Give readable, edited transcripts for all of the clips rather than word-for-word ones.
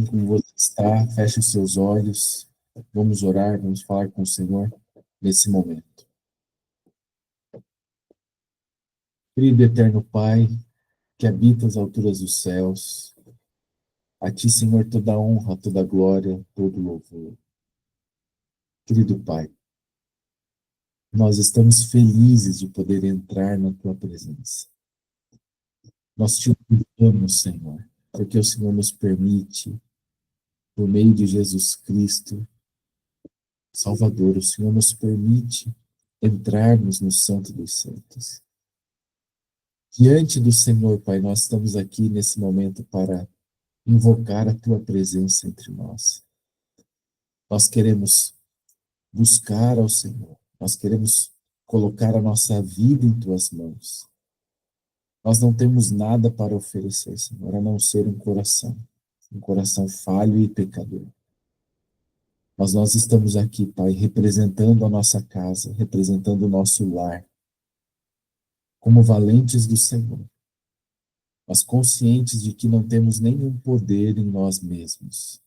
Como você está, feche os seus olhos. Vamos orar, vamos falar com o Senhor nesse momento. Querido eterno Pai, que habita as alturas dos céus, a Ti, Senhor, toda honra, toda glória, todo louvor. Querido Pai, nós estamos felizes de poder entrar na Tua presença. Nós Te louvamos, Senhor, porque o Senhor nos permite, por meio de Jesus Cristo, Salvador, o Senhor nos permite entrarmos no Santo dos Santos. Diante do Senhor, Pai, nós estamos aqui nesse momento para invocar a Tua presença entre nós. Nós queremos buscar ao Senhor, nós queremos colocar a nossa vida em Tuas mãos. Nós não temos nada para oferecer, Senhor, a não ser um coração falho e pecador. Mas nós estamos aqui, Pai, representando a nossa casa, representando o nosso lar, como valentes do Senhor, mas conscientes de que não temos nenhum poder em nós mesmos.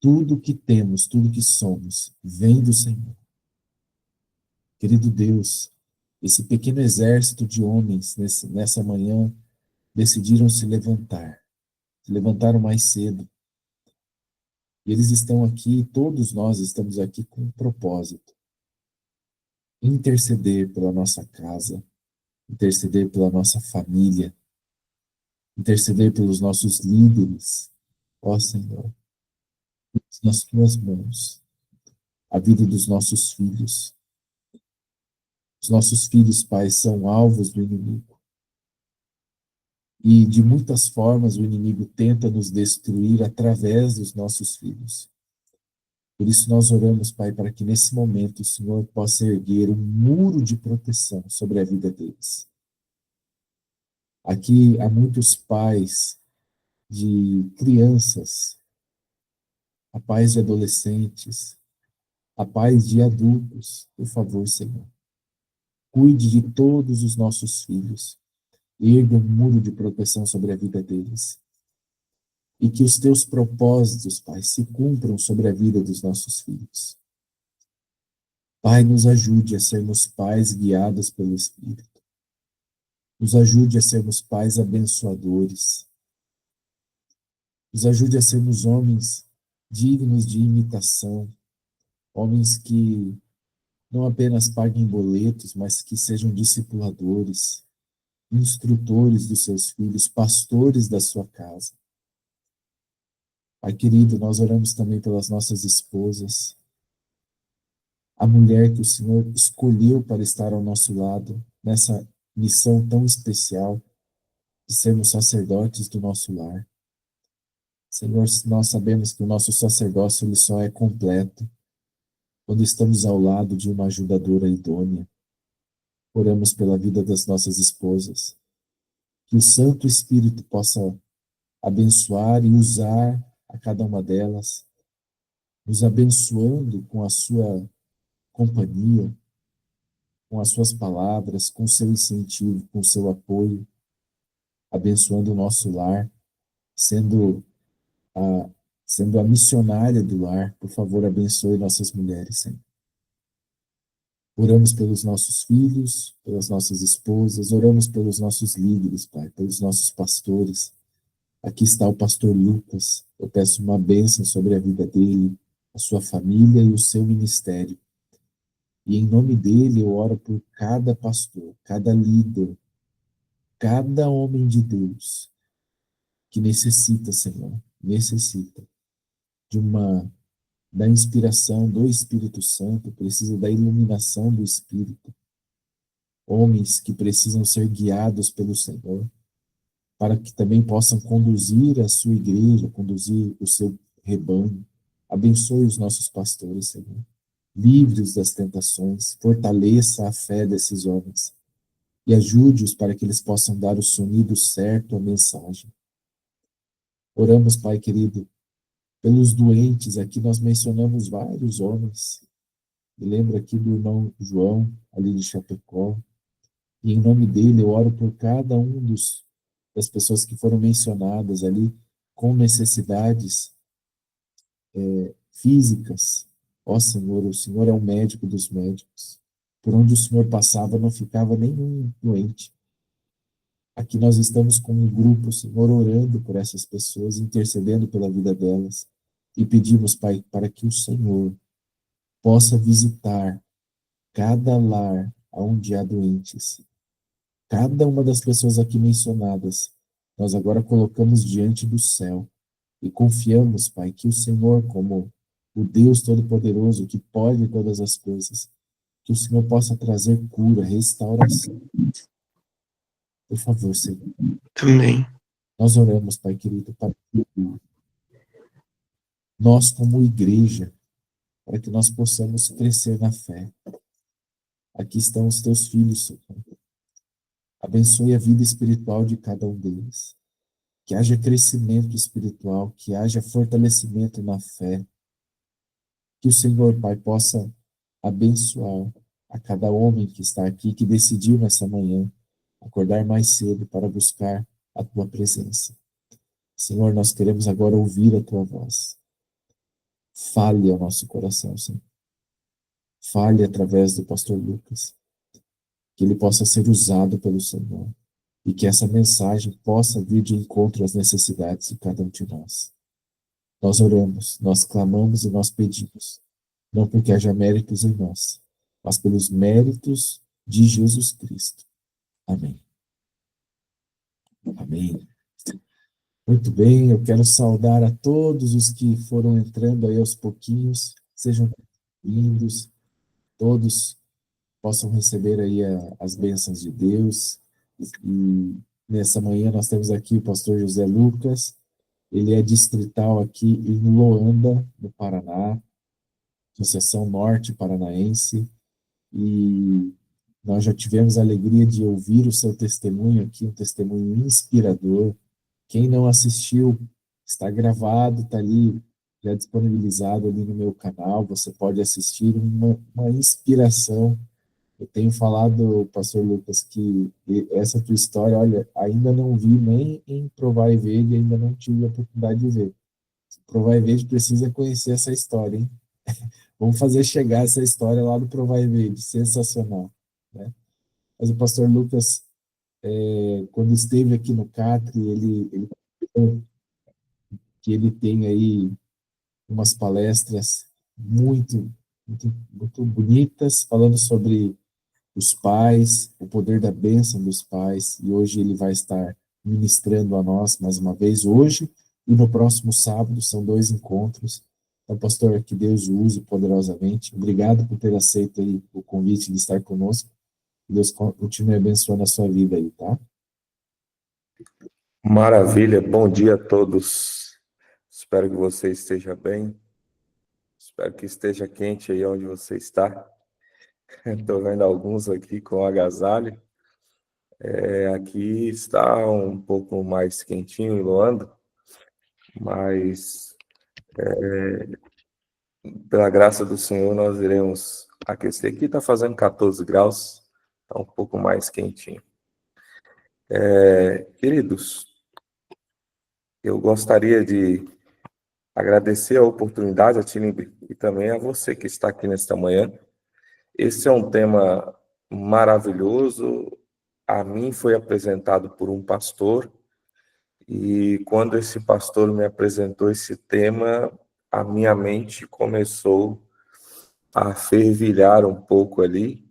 Tudo que temos, tudo que somos, vem do Senhor. Querido Deus, esse pequeno exército de homens nessa manhã decidiram se levantaram mais cedo. E eles estão aqui, todos nós estamos aqui com um propósito: interceder pela nossa casa, interceder pela nossa família, interceder pelos nossos líderes. Ó Senhor, nas tuas mãos, a vida dos nossos filhos. Os nossos filhos, Pai, são alvos do inimigo. E de muitas formas o inimigo tenta nos destruir através dos nossos filhos. Por isso nós oramos, Pai, para que nesse momento o Senhor possa erguer um muro de proteção sobre a vida deles. Aqui há muitos pais de crianças, há pais de adolescentes, há pais de adultos. Por favor, Senhor, cuide de todos os nossos filhos. Erga um muro de proteção sobre a vida deles. E que os teus propósitos, Pai, se cumpram sobre a vida dos nossos filhos. Pai, nos ajude a sermos pais guiados pelo Espírito. Nos ajude a sermos pais abençoadores. Nos ajude a sermos homens dignos de imitação. Homens que não apenas paguem boletos, mas que sejam discipuladores, instrutores dos seus filhos, pastores da sua casa. Pai querido, nós oramos também pelas nossas esposas, a mulher que o Senhor escolheu para estar ao nosso lado, nessa missão tão especial de sermos sacerdotes do nosso lar. Senhor, nós sabemos que o nosso sacerdócio ele só é completo quando estamos ao lado de uma ajudadora idônea. Oramos pela vida das nossas esposas, que o Santo Espírito possa abençoar e usar a cada uma delas, nos abençoando com a sua companhia, com as suas palavras, com o seu incentivo, com o seu apoio, abençoando o nosso lar, sendo a, sendo a missionária do lar. Por favor, abençoe nossas mulheres, Senhor. Oramos pelos nossos filhos, pelas nossas esposas, oramos pelos nossos líderes, Pai, pelos nossos pastores. Aqui está o pastor Lucas. Eu peço uma bênção sobre a vida dele, a sua família e o seu ministério. E em nome dele eu oro por cada pastor, cada líder, cada homem de Deus que necessita, Senhor, necessita de da inspiração do Espírito Santo, precisa da iluminação do Espírito. Homens que precisam ser guiados pelo Senhor, para que também possam conduzir a sua igreja, conduzir o seu rebanho. Abençoe os nossos pastores, Senhor. Livre-os das tentações, fortaleça a fé desses homens e ajude-os para que eles possam dar o sonido certo à mensagem. Oramos, Pai querido, pelos doentes. Aqui nós mencionamos vários homens. Me lembro aqui do irmão João, ali de Chapecó. E em nome dele eu oro por cada das pessoas que foram mencionadas ali, com necessidades físicas. Ó Senhor, o Senhor é o médico dos médicos. Por onde o Senhor passava, não ficava nenhum doente. Aqui nós estamos como um grupo, Senhor, orando por essas pessoas, intercedendo pela vida delas. E pedimos, Pai, para que o Senhor possa visitar cada lar onde há doentes. Cada uma das pessoas aqui mencionadas, nós agora colocamos diante do céu e confiamos, Pai, que o Senhor, como o Deus Todo-Poderoso, que pode todas as coisas, que o Senhor possa trazer cura, restauração. Por favor, Senhor. Também. Nós oramos, Pai querido, para que nós, como igreja, para que nós possamos crescer na fé. Aqui estão os teus filhos, Senhor. Abençoe a vida espiritual de cada um deles. Que haja crescimento espiritual, que haja fortalecimento na fé. Que o Senhor, Pai, possa abençoar a cada homem que está aqui, que decidiu nessa manhã acordar mais cedo para buscar a tua presença. Senhor, nós queremos agora ouvir a tua voz. Fale ao nosso coração, Senhor. Fale através do pastor Lucas. Que ele possa ser usado pelo Senhor. E que essa mensagem possa vir de encontro às necessidades de cada um de nós. Nós oramos, nós clamamos e nós pedimos. Não porque haja méritos em nós, mas pelos méritos de Jesus Cristo. Amém. Amém. Muito bem, eu quero saudar a todos os que foram entrando aí aos pouquinhos. Sejam bem-vindos. Todos possam receber aí as bênçãos de Deus. E nessa manhã nós temos aqui o pastor José Lucas. Ele é distrital aqui em Loanda, no Paraná, Associação Norte Paranaense. E nós já tivemos a alegria de ouvir o seu testemunho aqui, um testemunho inspirador. Quem não assistiu, está gravado, está ali, já disponibilizado ali no meu canal. Você pode assistir uma inspiração. Eu tenho falado, pastor Lucas, que essa tua história, olha, ainda não vi nem em Provar e Verde, ainda não tive a oportunidade de ver. Provar e Verde precisa conhecer essa história, hein? Vamos fazer chegar essa história lá do Provar e Verde, sensacional, né? Mas o pastor Lucas, quando esteve aqui no CATRE, ele que ele tem aí umas palestras muito bonitas, falando sobre os pais, o poder da bênção dos pais, e hoje ele vai estar ministrando a nós mais uma vez, hoje e no próximo sábado, são 2 encontros. Então, pastor, que Deus o use poderosamente. Obrigado por ter aceito aí o convite de estar conosco. Que Deus continue abençoando a sua vida aí, tá? Maravilha, bom dia a todos. Espero que você esteja bem. Espero que esteja quente aí onde você está. Estou vendo alguns aqui com agasalho. Aqui está um pouco mais quentinho em Luanda, mas pela graça do Senhor nós iremos aquecer. Aqui está fazendo 14 graus, está um pouco mais quentinho. Queridos, eu gostaria de agradecer a oportunidade, a Tilimbre, e também a você que está aqui nesta manhã. Esse é um tema maravilhoso. A mim foi apresentado por um pastor, e quando esse pastor me apresentou esse tema, a minha mente começou a fervilhar um pouco ali,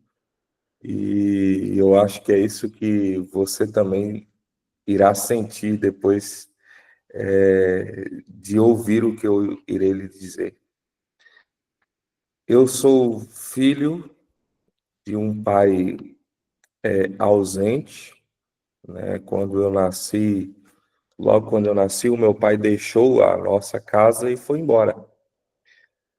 e eu acho que é isso que você também irá sentir depois de ouvir o que eu irei lhe dizer. Eu sou filho de um pai ausente, né? Logo quando eu nasci, o meu pai deixou a nossa casa e foi embora.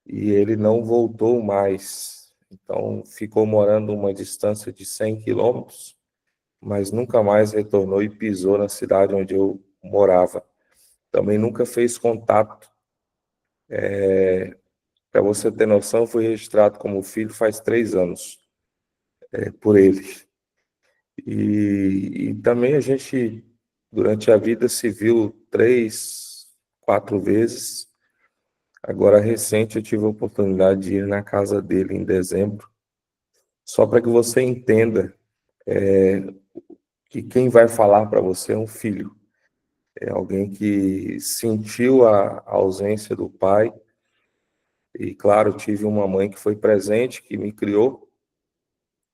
E ele não voltou mais. Então, ficou morando uma distância de 100 quilômetros, mas nunca mais retornou e pisou na cidade onde eu morava. Também nunca fez contato. Para você ter noção, eu fui registrado como filho faz 3 anos por ele. E também a gente, durante a vida, se viu 3 4 vezes. Agora, recente, eu tive a oportunidade de ir na casa dele em dezembro, só para que você entenda que quem vai falar para você é um filho, é alguém que sentiu a ausência do pai. E, claro, tive uma mãe que foi presente, que me criou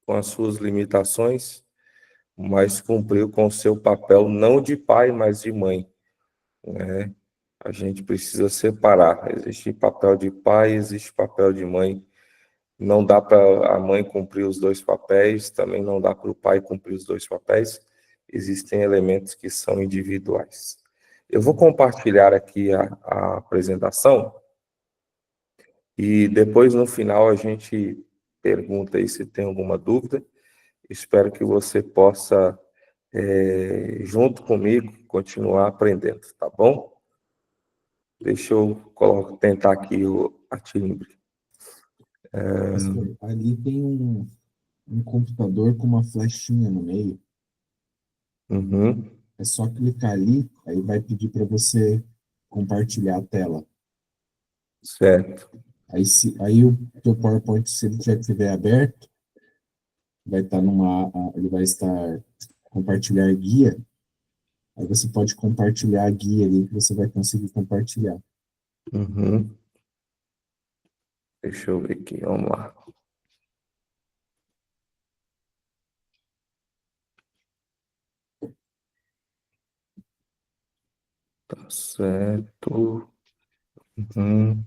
com as suas limitações, mas cumpriu com o seu papel não de pai, mas de mãe, né? A gente precisa separar. Existe papel de pai, existe papel de mãe. Não dá para a mãe cumprir os dois papéis, também não dá para o pai cumprir os dois papéis. Existem elementos que são individuais. Eu vou compartilhar aqui a apresentação e depois, no final, a gente pergunta aí se tem alguma dúvida. Espero que você possa, junto comigo, continuar aprendendo, tá bom? Deixa eu tentar aqui a timbre. Pastor, ali tem um computador com uma flechinha no meio. Uhum, É só clicar ali, aí vai pedir para você compartilhar a tela. certo. Aí o teu PowerPoint, se ele já estiver aberto, ele vai estar compartilhar guia. Aí você pode compartilhar a guia ali que você vai conseguir compartilhar. Uhum. Deixa eu ver aqui, vamos lá. Tá certo. Uhum.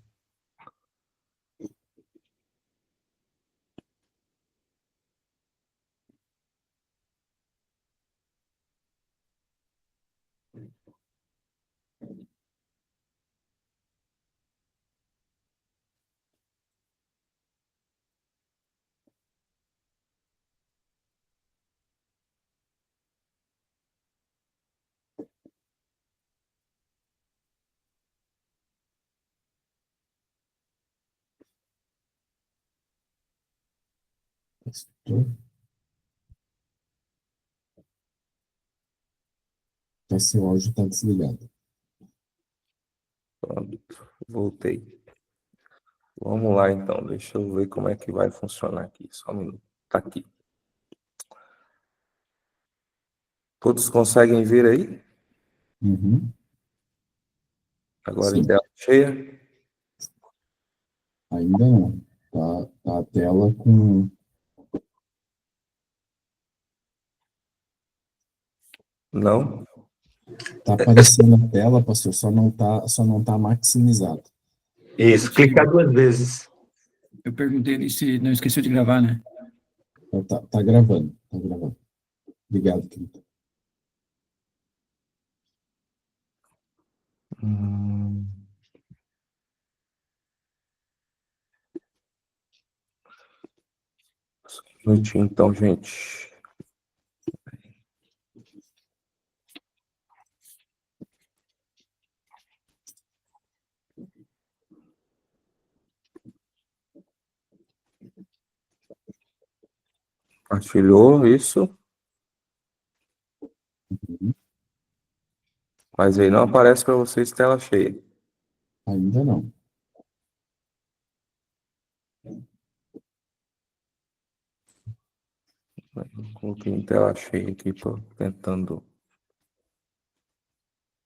Tá, seu áudio está desligado. Pronto, voltei. Vamos lá, então. Deixa eu ver como é que vai funcionar aqui. Só um minuto. Tá aqui. Todos conseguem ver aí? Uhum. Agora em Sim, tela cheia? ainda não. Tá a tela com. Não? Tá aparecendo a tela, pastor, só não tá maximizado. Isso, clicar 2 vezes. Eu perguntei ali se não esqueceu de gravar, né? Então, tá gravando, tá gravando. Obrigado, querido. Hum, só um minutinho, então, gente. Compartilhou isso, Uhum. mas aí não aparece para vocês tela cheia. Ainda não. Coloquei em tela cheia aqui, tô tentando.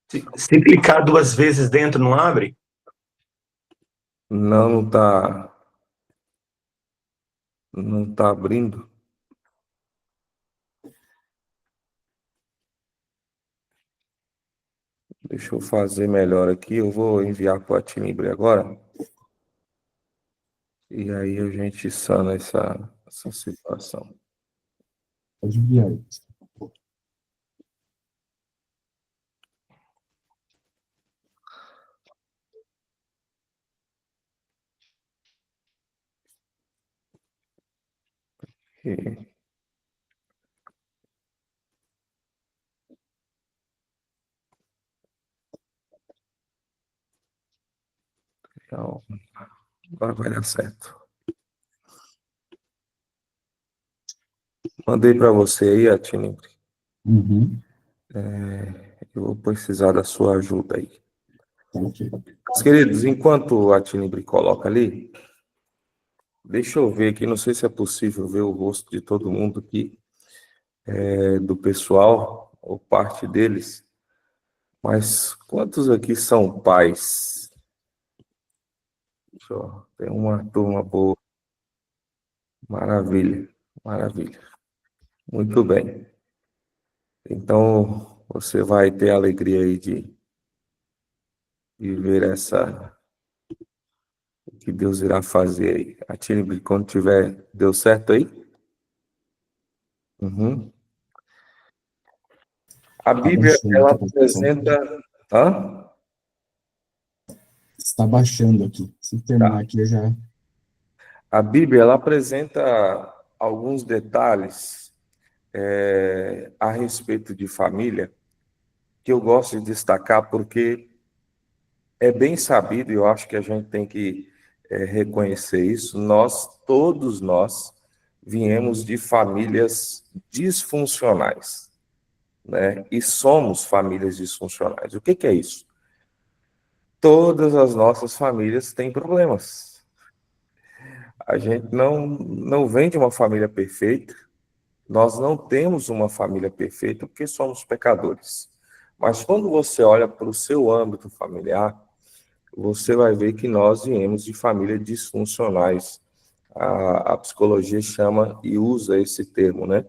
Se clicar 2 vezes dentro, não abre? Não, não tá. Não tá abrindo. Deixa eu fazer melhor aqui. Eu vou enviar para a Timbre agora. E aí a gente sana essa situação. Pode enviar. E, então, agora vai dar certo. Mandei para você aí, a Timbre. Uhum. Eu vou precisar da sua ajuda aí. Tá ok. Meus queridos, enquanto a Tinibre coloca ali, deixa eu ver aqui, não sei se é possível ver o rosto de todo mundo aqui, do pessoal, ou parte deles, mas quantos aqui são pais? Tem uma turma boa. Maravilha, maravilha. Muito bem. Então, você vai ter a alegria aí de ver o que Deus irá fazer aí. A Tinible, quando tiver, deu certo aí? Uhum. A Está Bíblia, baixando ela aqui, pastor. apresenta... Hã? Está baixando aqui. Se terminar Tá. aqui, eu já. A Bíblia, ela apresenta alguns detalhes a respeito de família que eu gosto de destacar porque é bem sabido, e eu acho que a gente tem que reconhecer isso, todos nós, viemos de famílias disfuncionais, né? E somos famílias disfuncionais. O que que é isso? Todas as nossas famílias têm problemas. A gente não vem de uma família perfeita, nós não temos uma família perfeita porque somos pecadores. Mas quando você olha para o seu âmbito familiar, você vai ver que nós viemos de famílias disfuncionais. A psicologia chama e usa esse termo, né?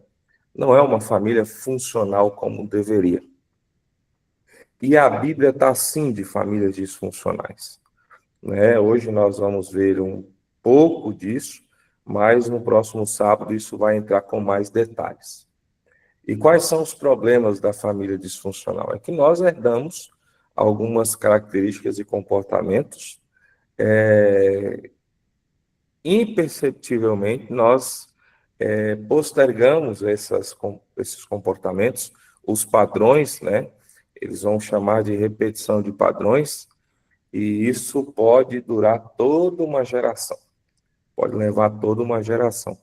Não é uma família funcional como deveria. E a Bíblia está sim de famílias disfuncionais, né? Hoje nós vamos ver um pouco disso, mas no próximo sábado isso vai entrar com mais detalhes. E quais são os problemas da família disfuncional? É que nós herdamos algumas características e comportamentos imperceptivelmente, nós postergamos esses comportamentos, os padrões, né? Eles vão chamar de repetição de padrões, e isso pode durar toda uma geração, pode levar toda uma geração.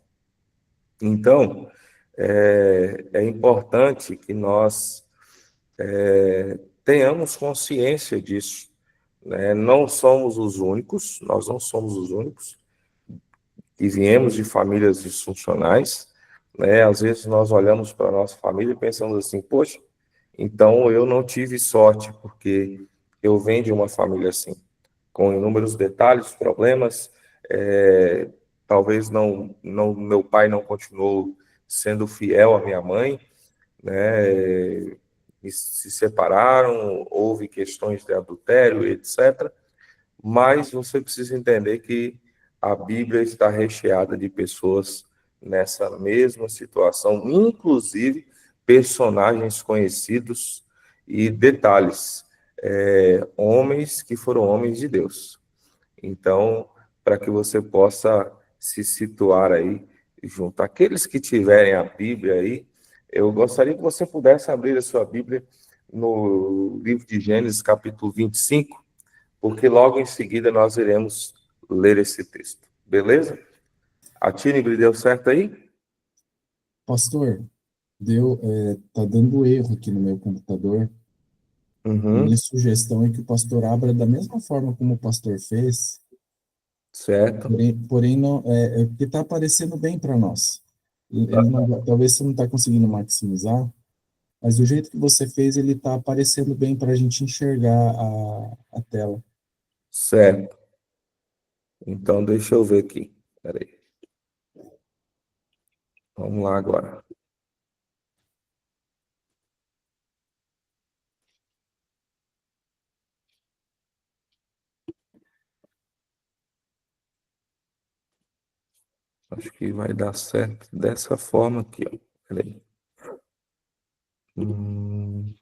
Então, é importante que nós tenhamos consciência disso, né? Não somos os únicos, nós não somos os únicos, que viemos de famílias disfuncionais, né? Às vezes nós olhamos para a nossa família e pensamos assim, poxa, então eu não tive sorte, porque eu venho de uma família assim, com inúmeros detalhes, problemas, é, talvez meu pai não continuou sendo fiel à minha mãe, né? E se separaram, houve questões de adultério, etc. Mas você precisa entender que a Bíblia está recheada de pessoas nessa mesma situação, inclusive personagens conhecidos e detalhes, homens que foram homens de Deus. Então, para que você possa se situar aí junto. Aqueles que tiverem a Bíblia aí, eu gostaria que você pudesse abrir a sua Bíblia no livro de Gênesis, capítulo 25, porque logo em seguida nós iremos ler esse texto. Beleza? A Tinibre deu certo aí? Pastor, tá dando erro aqui no meu computador. Minha Uhum, sugestão é que o pastor abra da mesma forma como o pastor fez, certo. porém não, é porque está aparecendo bem para nós. Ele não, talvez você não está conseguindo maximizar, mas do jeito que você fez, ele está aparecendo bem para a gente enxergar a tela. Certo. Então, deixa eu ver aqui. Peraí. Vamos lá agora. Acho que vai dar certo dessa forma aqui, ó. Peraí. Hum,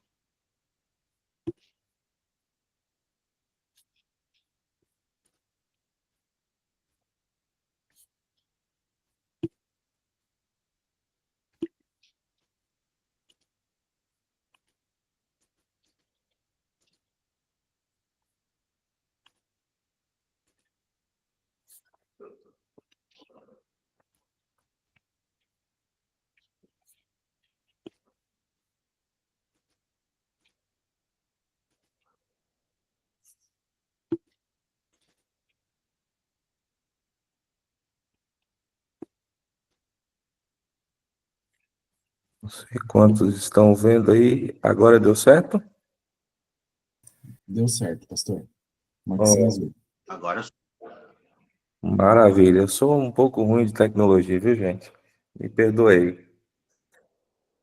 sei quantos estão vendo aí. Agora deu certo? Deu certo, pastor. Marquinhos azul. Agora Maravilha. Eu sou um pouco ruim de tecnologia, viu, gente? Me perdoei.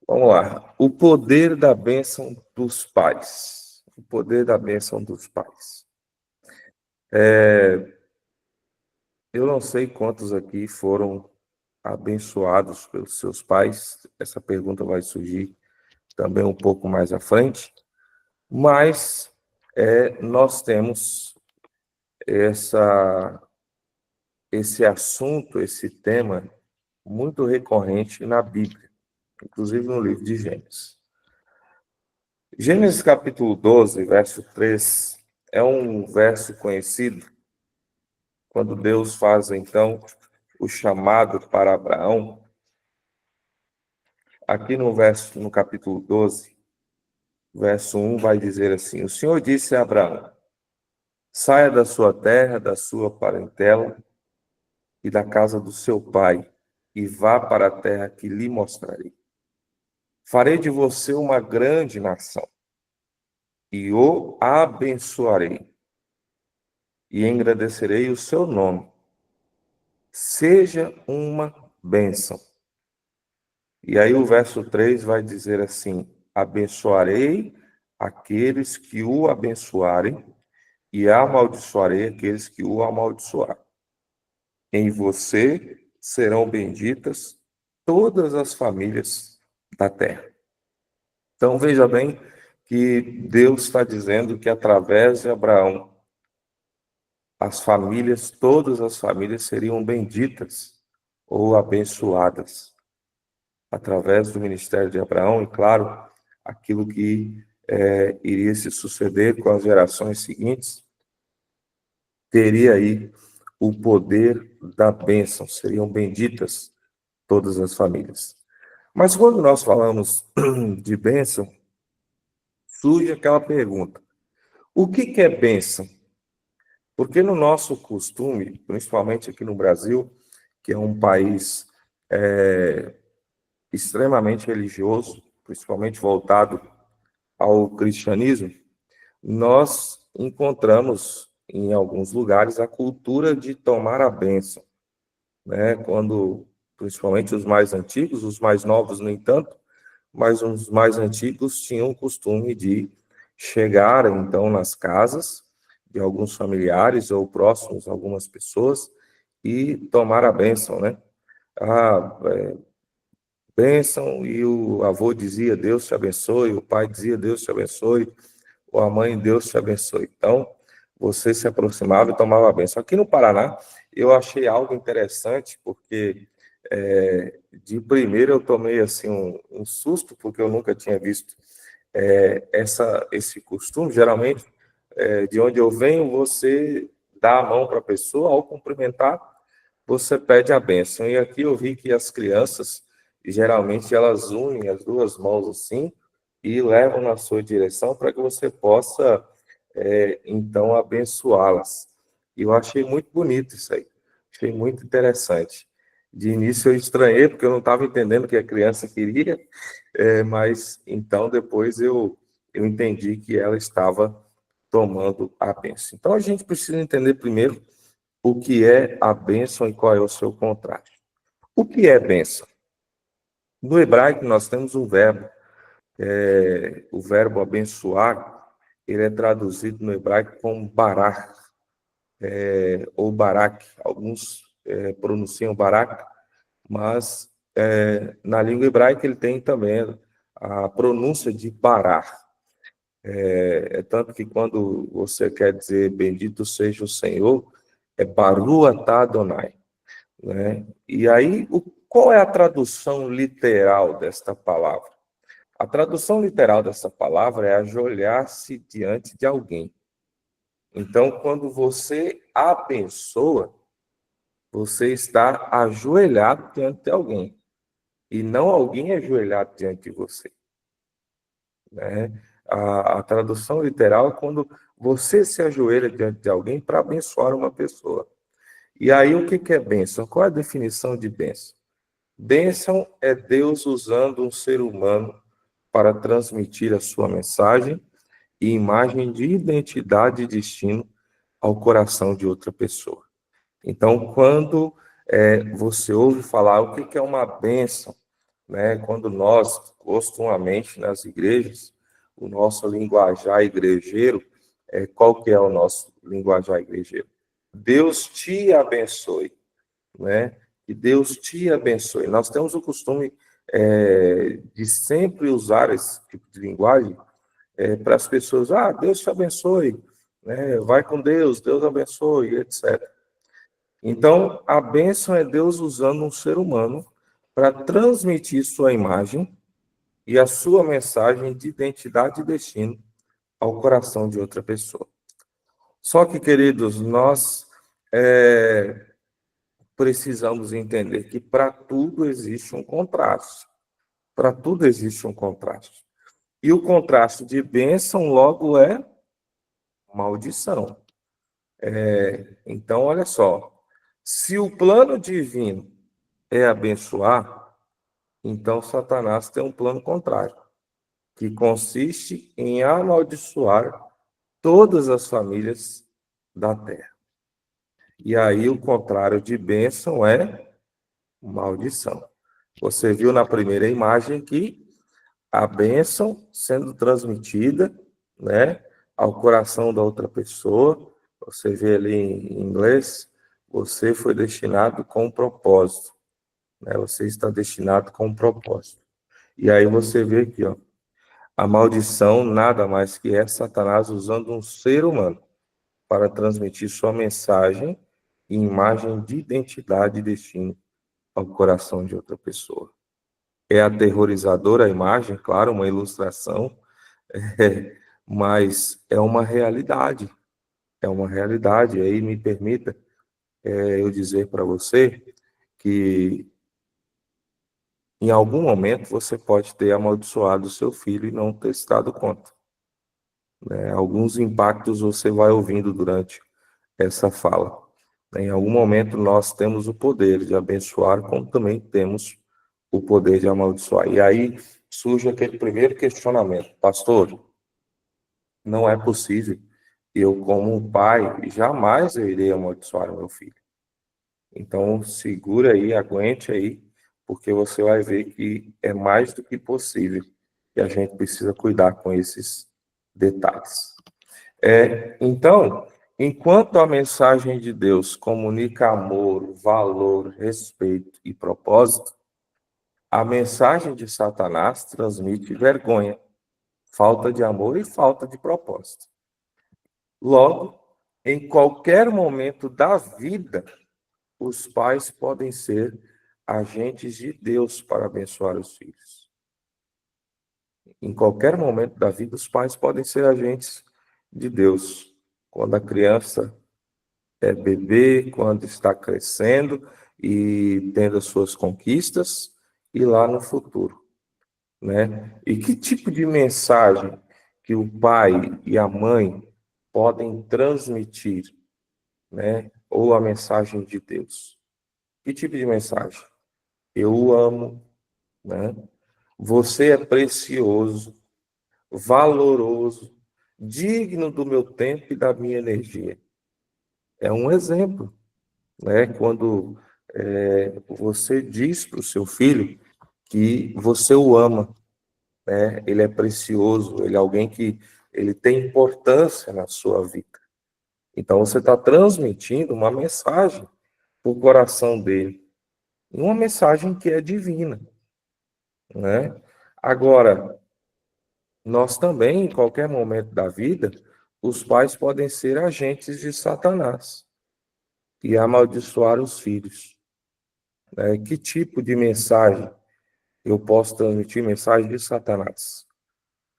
Vamos lá. O poder da bênção dos pais. O poder da bênção dos pais. Eu não sei quantos aqui foram abençoados pelos seus pais. Essa pergunta vai surgir também um pouco mais à frente. Mas nós temos esse assunto, esse tema muito recorrente na Bíblia, inclusive no livro de Gênesis. Gênesis capítulo 12, verso 3, é um verso conhecido quando Deus faz, então, o chamado para Abraão. Aqui no capítulo 12, verso 1, vai dizer assim: O Senhor disse a Abraão: saia da sua terra, da sua parentela e da casa do seu pai, e vá para a terra que lhe mostrarei. Farei de você uma grande nação, e o abençoarei, e engrandecerei o seu nome. Seja uma bênção. E aí o verso 3 vai dizer assim: abençoarei aqueles que o abençoarem, e amaldiçoarei aqueles que o amaldiçoarem. Em você serão benditas todas as famílias da terra. Então, veja bem que Deus está dizendo que através de Abraão, as famílias, todas as famílias seriam benditas ou abençoadas através do ministério de Abraão, e claro, aquilo que iria se suceder com as gerações seguintes, teria aí o poder da bênção, seriam benditas todas as famílias. Mas quando nós falamos de bênção, surge aquela pergunta: o que é bênção? Porque no nosso costume, principalmente aqui no Brasil, que é um país extremamente religioso, principalmente voltado ao cristianismo, nós encontramos em alguns lugares a cultura de tomar a bênção, né? Quando, principalmente os mais antigos, os mais novos, no entanto, mas os mais antigos tinham o costume de chegar, então, nas casas de alguns familiares ou próximos a algumas pessoas e tomar a bênção, né? Bênção, e o avô dizia, Deus te abençoe, o pai dizia, Deus te abençoe, ou a mãe, Deus te abençoe. Então, você se aproximava e tomava a bênção. Aqui no Paraná, eu achei algo interessante, porque de primeiro eu tomei assim um susto, porque eu nunca tinha visto esse costume. Geralmente, de onde eu venho, você dá a mão para a pessoa, ao cumprimentar, você pede a bênção. E aqui eu vi que as crianças, geralmente, elas unem as duas mãos assim e levam na sua direção para que você possa, então, abençoá-las. E eu achei muito bonito isso aí. Achei muito interessante. De início eu estranhei, porque eu não estava entendendo o que a criança queria, mas então depois eu entendi que ela estava tomando a bênção. Então a gente precisa entender primeiro o que é a bênção e qual é o seu contraste. O que é bênção? No hebraico nós temos um verbo, o verbo abençoar, ele é traduzido no hebraico como barak, ou barak. Alguns pronunciam barak, mas na língua hebraica ele tem também a pronúncia de barar. Tanto que quando você quer dizer bendito seja o Senhor, é Baru atah Adonai, né? E aí, qual é a tradução literal desta palavra? A tradução literal dessa palavra é ajoelhar-se diante de alguém. Então, quando você abençoa, você está ajoelhado diante de alguém, e não alguém ajoelhado diante de você, né? A tradução literal é quando você se ajoelha diante de alguém para abençoar uma pessoa. E aí, o que é bênção? Qual é a definição de bênção? Bênção é Deus usando um ser humano para transmitir a sua mensagem e imagem de identidade e destino ao coração de outra pessoa. Então, quando você ouve falar o que é uma bênção, né? Quando nós, costumamente nas igrejas, o nosso linguajar igrejeiro, qual que é o nosso linguajar igrejeiro? Deus te abençoe, né? Que Deus te abençoe. Nós temos o costume de sempre usar esse tipo de linguagem para as pessoas. Deus te abençoe, né? Vai com Deus, Deus abençoe, etc. Então, a bênção é Deus usando um ser humano para transmitir sua imagem e a sua mensagem de identidade e destino ao coração de outra pessoa. Só que, queridos, nós precisamos entender que para tudo existe um contraste. Para tudo existe um contraste. E o contraste de bênção logo é maldição. Então, olha só. Se o plano divino é abençoar, então Satanás tem um plano contrário, que consiste em amaldiçoar todas as famílias da terra. E aí o contrário de bênção é maldição. Você viu na primeira imagem que a bênção sendo transmitida, né, ao coração da outra pessoa. Você vê ali em inglês, você foi destinado com um propósito, né? Você está destinado com um propósito. E aí você vê aqui, ó, a maldição nada mais que é Satanás usando um ser humano para transmitir sua mensagem e imagem de identidade e destino ao coração de outra pessoa. É aterrorizadora a imagem, claro, uma ilustração, mas é uma realidade. É uma realidade. E aí me permita eu dizer para você que em algum momento você pode ter amaldiçoado o seu filho e não ter se dado conta, né? Alguns impactos você vai ouvindo durante essa fala. Em algum momento nós temos o poder de abençoar, como também temos o poder de amaldiçoar. E aí surge aquele primeiro questionamento: pastor, não é possível. Eu, como pai, jamais eu irei amaldiçoar o meu filho. Então, segura aí, aguente aí, porque você vai ver que é mais do que possível e a gente precisa cuidar com esses detalhes. Então, enquanto a mensagem de Deus comunica amor, valor, respeito e propósito, a mensagem de Satanás transmite vergonha, falta de amor e falta de propósito. Logo, em qualquer momento da vida, os pais podem ser agentes de Deus para abençoar os filhos. Em qualquer momento da vida, os pais podem ser agentes de Deus. Quando a criança é bebê, quando está crescendo e tendo as suas conquistas, e lá no futuro, né? E que tipo de mensagem que o pai e a mãe podem transmitir, né? Ou a mensagem de Deus? Que tipo de mensagem? Eu o amo, né? Você é precioso, valoroso, digno do meu tempo e da minha energia. É um exemplo, né? Quando você diz para o seu filho que você o ama, né? Ele é precioso, ele é alguém que ele tem importância na sua vida. Então você está transmitindo uma mensagem para o coração dele, uma mensagem que é divina, né? Agora, nós também, em qualquer momento da vida, os pais podem ser agentes de Satanás e amaldiçoar os filhos. Que tipo de mensagem eu posso transmitir? Mensagem de Satanás.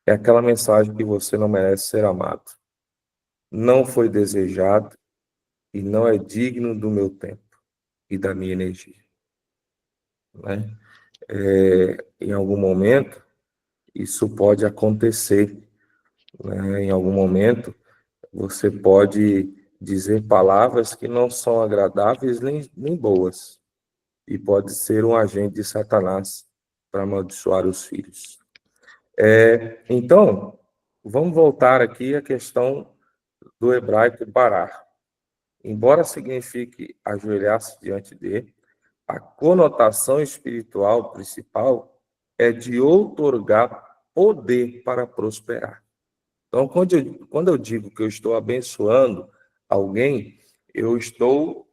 É aquela mensagem que você não merece ser amado, não foi desejado e não é digno do meu tempo e da minha energia, né? Em algum momento, isso pode acontecer, né? Em algum momento, você pode dizer palavras que não são agradáveis nem boas. e pode ser um agente de Satanás para amaldiçoar os filhos. Então, vamos voltar aqui à questão do hebraico barar. Embora signifique ajoelhar-se diante dele, a conotação espiritual principal é de outorgar poder para prosperar. Então, quando eu digo que eu estou abençoando alguém,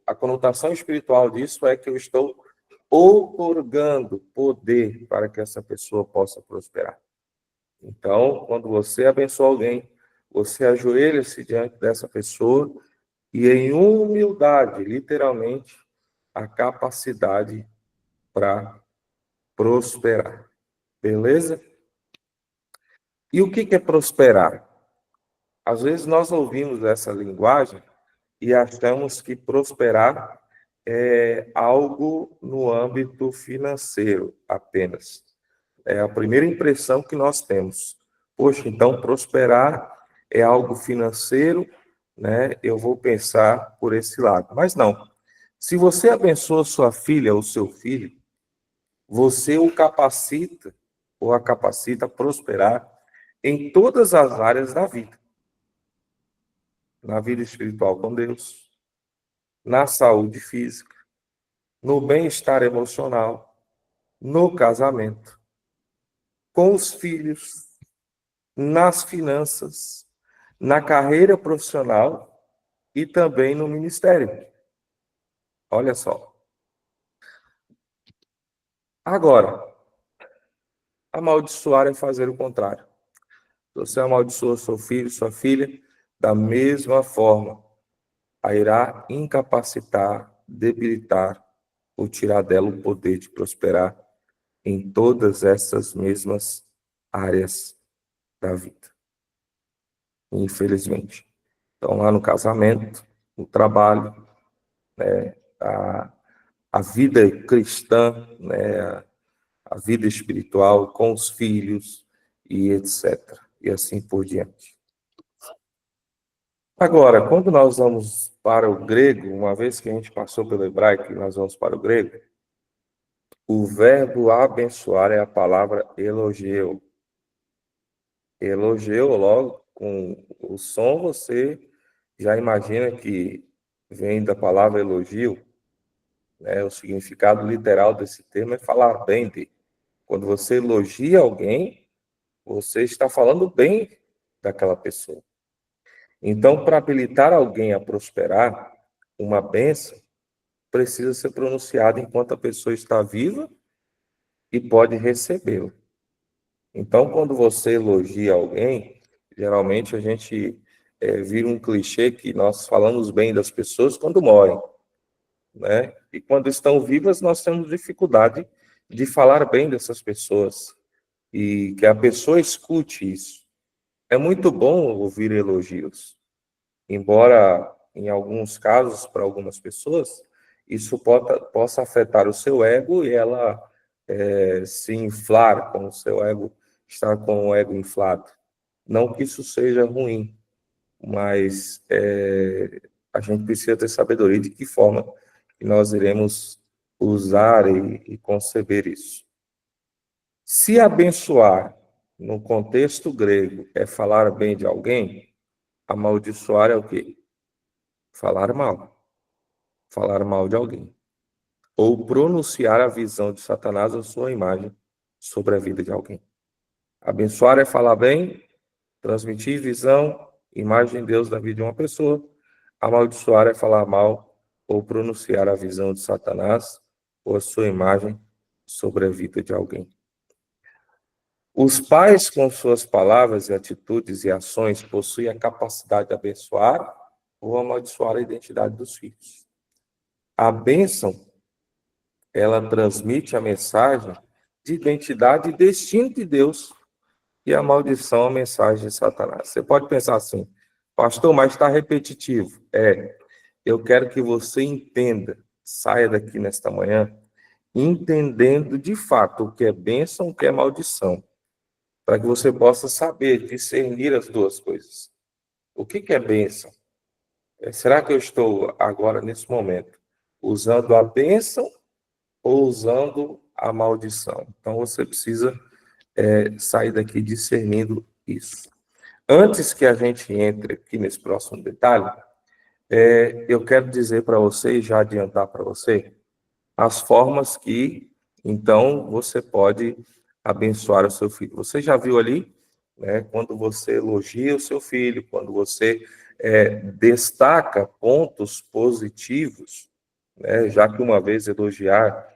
a conotação espiritual disso é que eu estou outorgando poder para que essa pessoa possa prosperar. Então, quando você abençoa alguém, você ajoelha-se diante dessa pessoa e, em humildade, literalmente, a capacidade para prosperar. Beleza? E o que é prosperar? Às vezes nós ouvimos essa linguagem e achamos que prosperar é algo no âmbito financeiro apenas. É a primeira impressão que nós temos. Poxa, então prosperar é algo financeiro, né? Eu vou pensar por esse lado. Mas não. Se você abençoa sua filha ou seu filho, você o capacita ou a capacita a prosperar em todas as áreas da vida. Na vida espiritual com Deus, na saúde física, no bem-estar emocional, no casamento, com os filhos, nas finanças, na carreira profissional e também no ministério. Olha só. Agora, amaldiçoar é fazer o contrário. Você amaldiçoa seu filho, sua filha, da mesma forma, a irá incapacitar, debilitar ou tirar dela o poder de prosperar em todas essas mesmas áreas da vida. Infelizmente. Então, lá no casamento, no trabalho, né, a vida cristã, né, a vida espiritual com os filhos e etc. E assim por diante. Agora, quando nós vamos para o grego, uma vez que a gente passou pelo hebraico e nós vamos para o grego, o verbo abençoar é a palavra elogio. Elogio, logo, com o som, você já imagina que vem da palavra elogio, né? O significado literal desse termo é falar bem de. Quando você elogia alguém, você está falando bem daquela pessoa. Então, para habilitar alguém a prosperar, uma bênção precisa ser pronunciada enquanto a pessoa está viva e pode recebê-la. Então, quando você elogia alguém, geralmente a gente vira um clichê que nós falamos bem das pessoas quando morrem, né? E quando estão vivas, nós temos dificuldade de falar bem dessas pessoas e que a pessoa escute isso. É muito bom ouvir elogios, embora em alguns casos, para algumas pessoas, isso possa afetar o seu ego e ela se inflar com o seu ego, estar com o ego inflado. Não que isso seja ruim, mas a gente precisa ter sabedoria de que forma que nós iremos usar e conceber isso. Se abençoar, no contexto grego, é falar bem de alguém, amaldiçoar é o quê? Falar mal. Falar mal de alguém. Ou pronunciar a visão de Satanás ou sua imagem sobre a vida de alguém. Abençoar é falar bem, transmitir visão, imagem de Deus na vida de uma pessoa. Amaldiçoar é falar mal ou pronunciar a visão de Satanás ou a sua imagem sobre a vida de alguém. Os pais, com suas palavras, atitudes e ações, possuem a capacidade de abençoar ou amaldiçoar a identidade dos filhos. A bênção, ela transmite a mensagem de identidade e destino de Deus, e a maldição, a mensagem de Satanás. Você pode pensar assim, pastor, mas está repetitivo. Eu quero que você entenda, saia daqui nesta manhã, entendendo de fato o que é bênção, o que é maldição, para que você possa saber discernir as duas coisas. O que é bênção? Será que eu estou agora, nesse momento, usando a bênção ou usando a maldição. Então, você precisa sair daqui discernindo isso. Antes que a gente entre aqui nesse próximo detalhe, eu quero dizer para você, e já adiantar para você, as formas que, então, você pode abençoar o seu filho. Você já viu ali, né, quando você elogia o seu filho, quando você destaca pontos positivos, né, já que uma vez elogiar,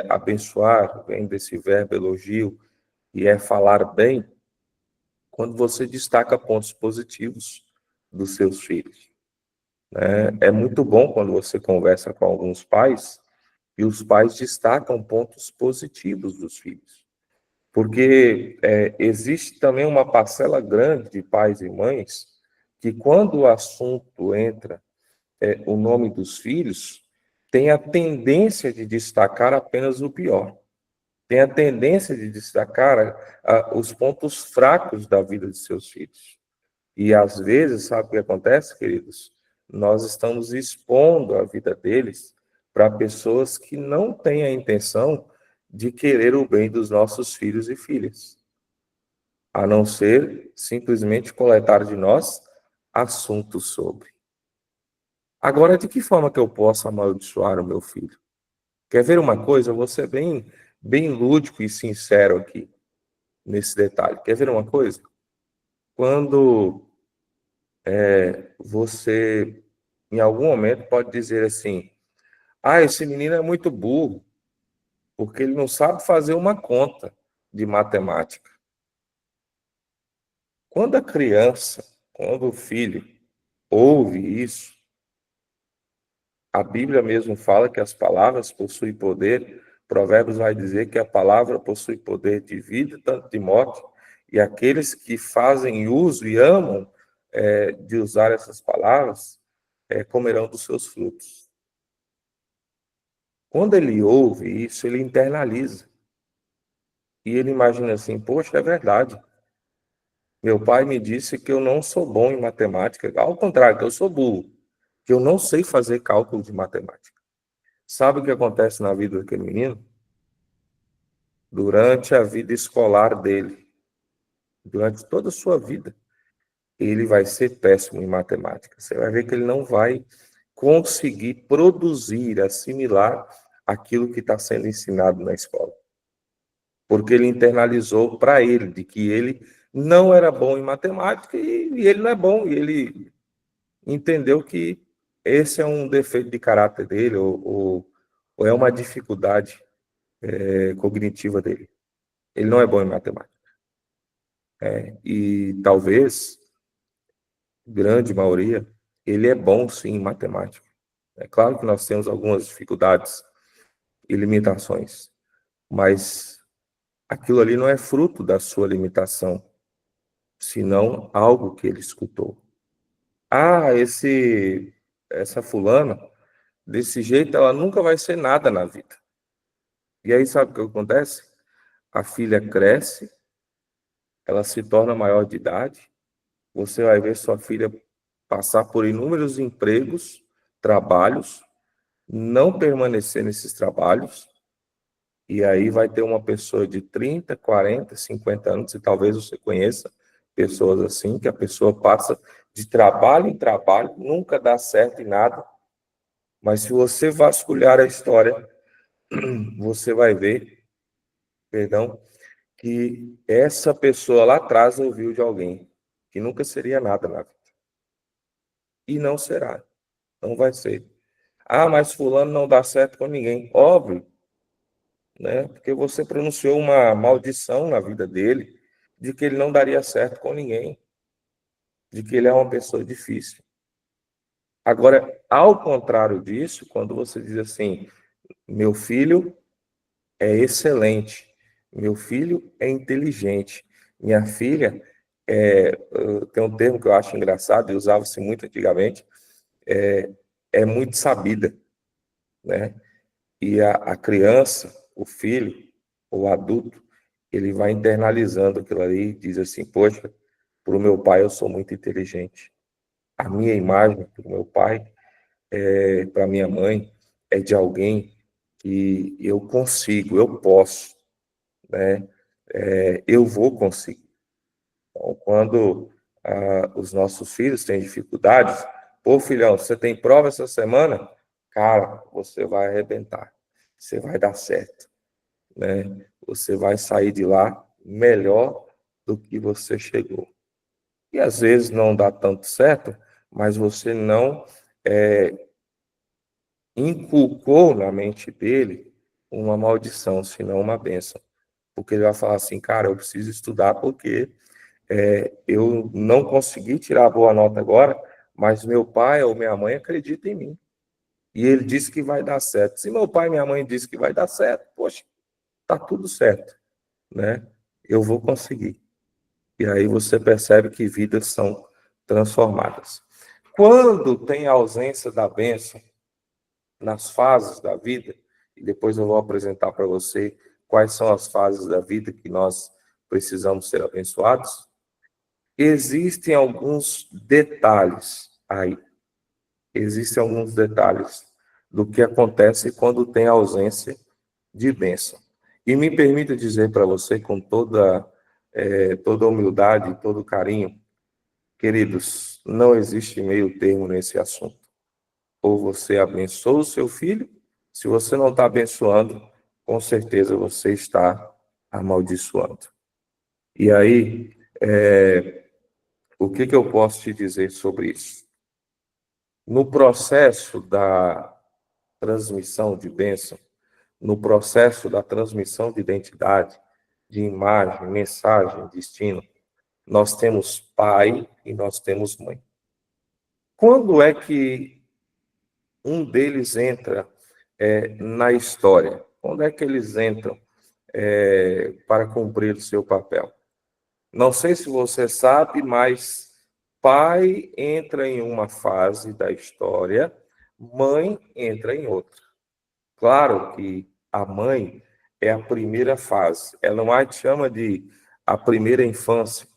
abençoar, vem desse verbo elogio, e é falar bem, quando você destaca pontos positivos dos seus filhos. Né? É muito bom quando você conversa com alguns pais e os pais destacam pontos positivos dos filhos. Porque existe também uma parcela grande de pais e mães que, quando o assunto entra, o nome dos filhos, tem a tendência de destacar apenas o pior. Tem a tendência de destacar os pontos fracos da vida de seus filhos. E, às vezes, sabe o que acontece, queridos? Nós estamos expondo a vida deles para pessoas que não têm a intenção de querer o bem dos nossos filhos e filhas, a não ser simplesmente coletar de nós assuntos sobre. Agora, de que forma que eu posso amaldiçoar o meu filho? Quer ver uma coisa? Eu vou ser bem lúdico e sincero aqui nesse detalhe. Quer ver uma coisa? Quando você, em algum momento, pode dizer assim: ah, esse menino é muito burro, porque ele não sabe fazer uma conta de matemática. Quando a criança, quando o filho ouve isso, a Bíblia mesmo fala que as palavras possuem poder. Provérbios vai dizer que a palavra possui poder de vida, tanto de morte, e aqueles que fazem uso e amam de usar essas palavras comerão dos seus frutos. Quando ele ouve isso, ele internaliza. E ele imagina assim: poxa, é verdade. Meu pai me disse que eu não sou bom em matemática. Ao contrário, que eu sou burro, que eu não sei fazer cálculo de matemática. Sabe o que acontece na vida daquele menino? Durante a vida escolar dele, durante toda a sua vida, ele vai ser péssimo em matemática. Você vai ver que ele não vai conseguir produzir, assimilar aquilo que está sendo ensinado na escola. Porque ele internalizou para ele de que ele não era bom em matemática e ele não é bom. E ele entendeu que esse é um defeito de caráter dele ou é uma dificuldade cognitiva dele. Ele não é bom em matemática. E talvez, grande maioria, ele é bom sim em matemática. É claro que nós temos algumas dificuldades e limitações, mas aquilo ali não é fruto da sua limitação, senão algo que ele escutou. Ah, essa fulana, desse jeito, ela nunca vai ser nada na vida. E aí, sabe o que acontece? A filha cresce, ela se torna maior de idade, você vai ver sua filha passar por inúmeros empregos, trabalhos, não permanecer nesses trabalhos, e aí vai ter uma pessoa de 30, 40, 50 anos, e talvez você conheça pessoas assim, que a pessoa passa de trabalho em trabalho, nunca dá certo em nada, mas se você vasculhar a história, você vai ver, perdão, que essa pessoa lá atrás ouviu de alguém que nunca seria nada na vida. E não será, não vai ser. Ah, mas fulano não dá certo com ninguém. Óbvio, né? Porque você pronunciou uma maldição na vida dele de que ele não daria certo com ninguém, de que ele é uma pessoa difícil. Agora, ao contrário disso, quando você diz assim: meu filho é excelente, meu filho é inteligente, minha filha tem um termo que eu acho engraçado e usava-se muito antigamente, é muito sabida, né? E a criança, o filho, o adulto, ele vai internalizando aquilo ali e diz assim: poxa, para o meu pai eu sou muito inteligente. A minha imagem para o meu pai, para minha mãe, é de alguém que eu consigo, eu posso, né? Eu vou conseguir. Então, quando os nossos filhos têm dificuldades, pô, filhão, você tem prova essa semana? Cara, você vai arrebentar, você vai dar certo, né? Você vai sair de lá melhor do que você chegou. E às vezes não dá tanto certo, mas você não inculcou na mente dele uma maldição, senão uma bênção. Porque ele vai falar assim, cara, eu preciso estudar porque eu não consegui tirar a boa nota agora, mas meu pai ou minha mãe acreditam em mim. E ele disse que vai dar certo. Se meu pai e minha mãe dizem que vai dar certo, poxa, tá tudo certo, né? Eu vou conseguir. E aí você percebe que vidas são transformadas. Quando tem a ausência da bênção nas fases da vida, e depois eu vou apresentar para você quais são as fases da vida que nós precisamos ser abençoados, existem alguns detalhes aí. Existem alguns detalhes do que acontece quando tem ausência de bênção. E me permita dizer para você com toda humildade e todo carinho, queridos, não existe meio termo nesse assunto. Ou você abençoa o seu filho, se você não está abençoando, com certeza você está amaldiçoando. E aí, o que eu posso te dizer sobre isso? No processo da transmissão de bênção, no processo da transmissão de identidade, de imagem, mensagem, destino, nós temos pai e nós temos mãe. Quando é que um deles entra na história? Quando é que eles entram para cumprir o seu papel? Não sei se você sabe, mas pai entra em uma fase da história, mãe entra em outra. Claro que a mãe é a primeira fase. Ellen White chama de a primeira infância,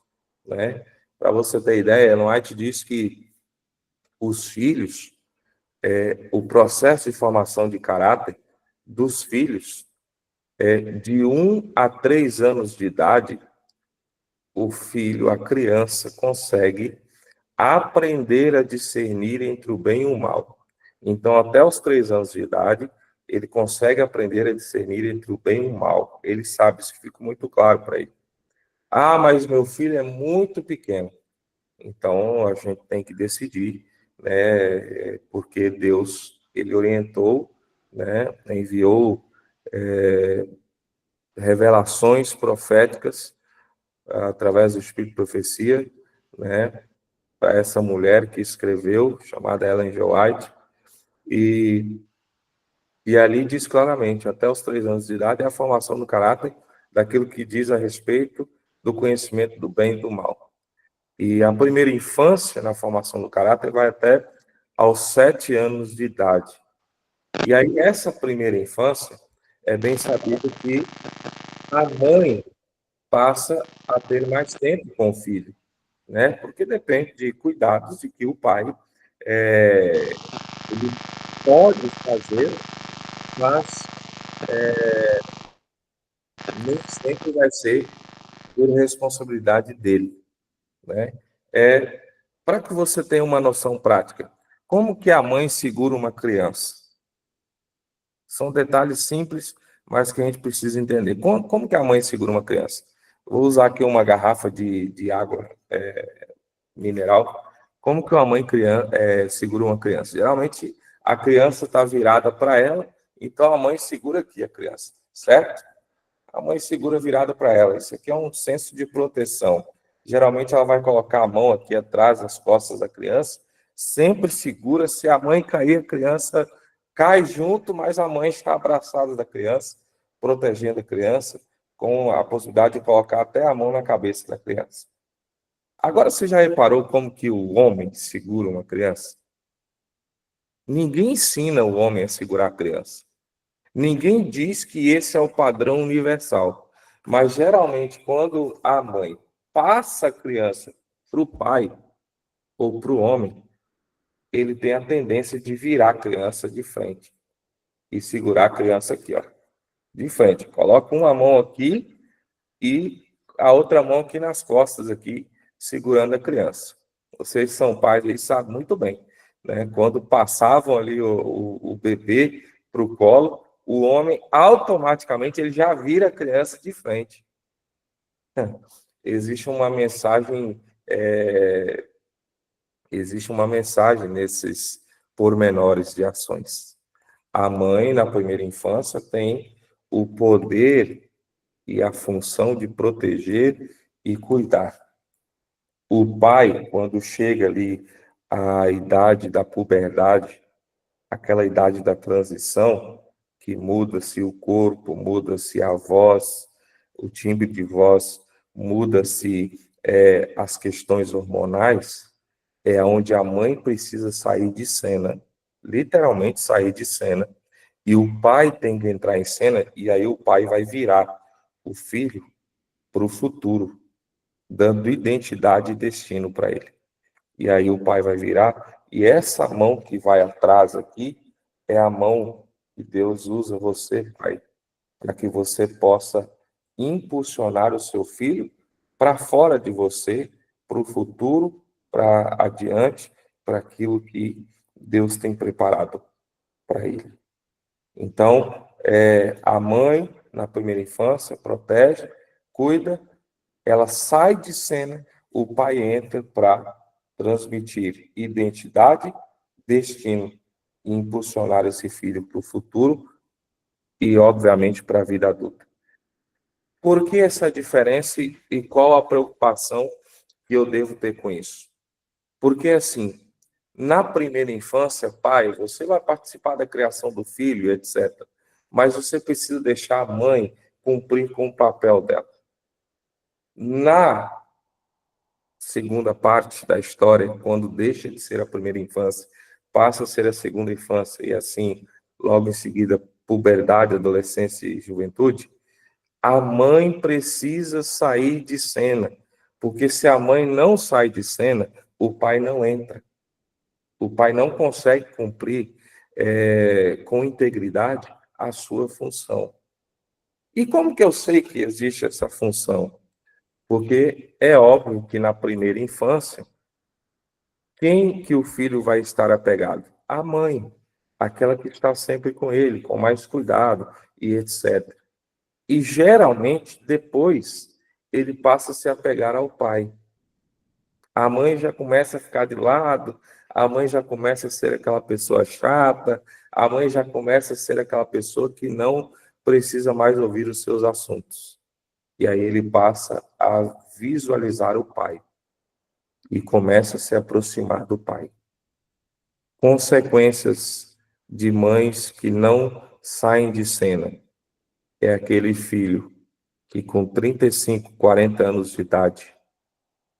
né? Para você ter ideia, Ellen White diz que os filhos, o processo de formação de caráter dos filhos, de 1 a 3 anos de idade, o filho, a criança, consegue aprender a discernir entre o bem e o mal. Então, até os 3 anos de idade, ele consegue aprender a discernir entre o bem e o mal. Ele sabe, isso fica muito claro para ele. Ah, mas meu filho é muito pequeno. Então, a gente tem que decidir, né? Porque Deus, ele orientou, né? Enviou revelações proféticas através do Espírito de Profecia, né? Para essa mulher que escreveu, chamada Ellen G. White, e ali diz claramente, até os 3 anos de idade, é a formação do caráter daquilo que diz a respeito do conhecimento do bem e do mal. E a primeira infância na formação do caráter vai até aos 7 anos de idade. E aí, essa primeira infância, é bem sabido que a mãe passa a ter mais tempo com o filho, né? Porque depende de cuidados de que o pai ele pode fazer, mas nem sempre vai ser por responsabilidade dele, né? Para que você tenha uma noção prática, como que a mãe segura uma criança? São detalhes simples, mas que a gente precisa entender. Como que a mãe segura uma criança? Vou usar aqui uma garrafa de água mineral. Como que uma mãe segura uma criança? Geralmente, a criança está virada para ela, então a mãe segura aqui a criança, certo? A mãe segura virada para ela. Isso aqui é um senso de proteção. Geralmente, ela vai colocar a mão aqui atrás das costas da criança, sempre segura. Se a mãe cair, a criança cai junto, mas a mãe está abraçada da criança, protegendo a criança, com a possibilidade de colocar até a mão na cabeça da criança. Agora, você já reparou como que o homem segura uma criança? Ninguém ensina o homem a segurar a criança. Ninguém diz que esse é o padrão universal. Mas, geralmente, quando a mãe passa a criança para o pai ou para o homem, ele tem a tendência de virar a criança de frente. e segurar a criança aqui, ó, de frente. Coloca uma mão aqui e a outra mão aqui nas costas, aqui, segurando a criança. Vocês são pais aí, sabem muito bem, né? Quando passavam ali o bebê para o colo, o homem automaticamente ele já vira a criança de frente. Existe uma mensagem, nesses pormenores de ações. A mãe, na primeira infância, tem o poder e a função de proteger e cuidar. O pai, quando chega ali à idade da puberdade, aquela idade da transição, que muda-se o corpo, muda-se a voz, o timbre de voz, muda-se as questões hormonais, é onde a mãe precisa sair de cena, literalmente sair de cena, e o pai tem que entrar em cena, e aí o pai vai virar o filho para o futuro, dando identidade e destino para ele. E aí o pai vai virar, e essa mão que vai atrás aqui é a mão que Deus usa você, pai, para que você possa impulsionar o seu filho para fora de você, para o futuro, para adiante, para aquilo que Deus tem preparado para ele. Então, a mãe, na primeira infância, protege, cuida, ela sai de cena, o pai entra para transmitir identidade, destino, e impulsionar esse filho para o futuro e, obviamente, para a vida adulta. Por que essa diferença e qual a preocupação que eu devo ter com isso? Porque, assim, na primeira infância, pai, você vai participar da criação do filho, etc. Mas você precisa deixar a mãe cumprir com o papel dela. Na segunda parte da história, quando deixa de ser a primeira infância, passa a ser a segunda infância e assim, logo em seguida, puberdade, adolescência e juventude, a mãe precisa sair de cena, porque se a mãe não sai de cena, o pai não entra. O pai não consegue cumprir com integridade a sua função. E como que eu sei que existe essa função? Porque é óbvio que na primeira infância, quem que o filho vai estar apegado? A mãe, aquela que está sempre com ele, com mais cuidado e etc. E geralmente, depois, ele passa a se apegar ao pai. A mãe já começa a ficar de lado, a mãe já começa a ser aquela pessoa chata, a mãe já começa a ser aquela pessoa que não precisa mais ouvir os seus assuntos. E aí ele passa a visualizar o pai e começa a se aproximar do pai. Consequências de mães que não saem de cena. É aquele filho que com 35, 40 anos de idade,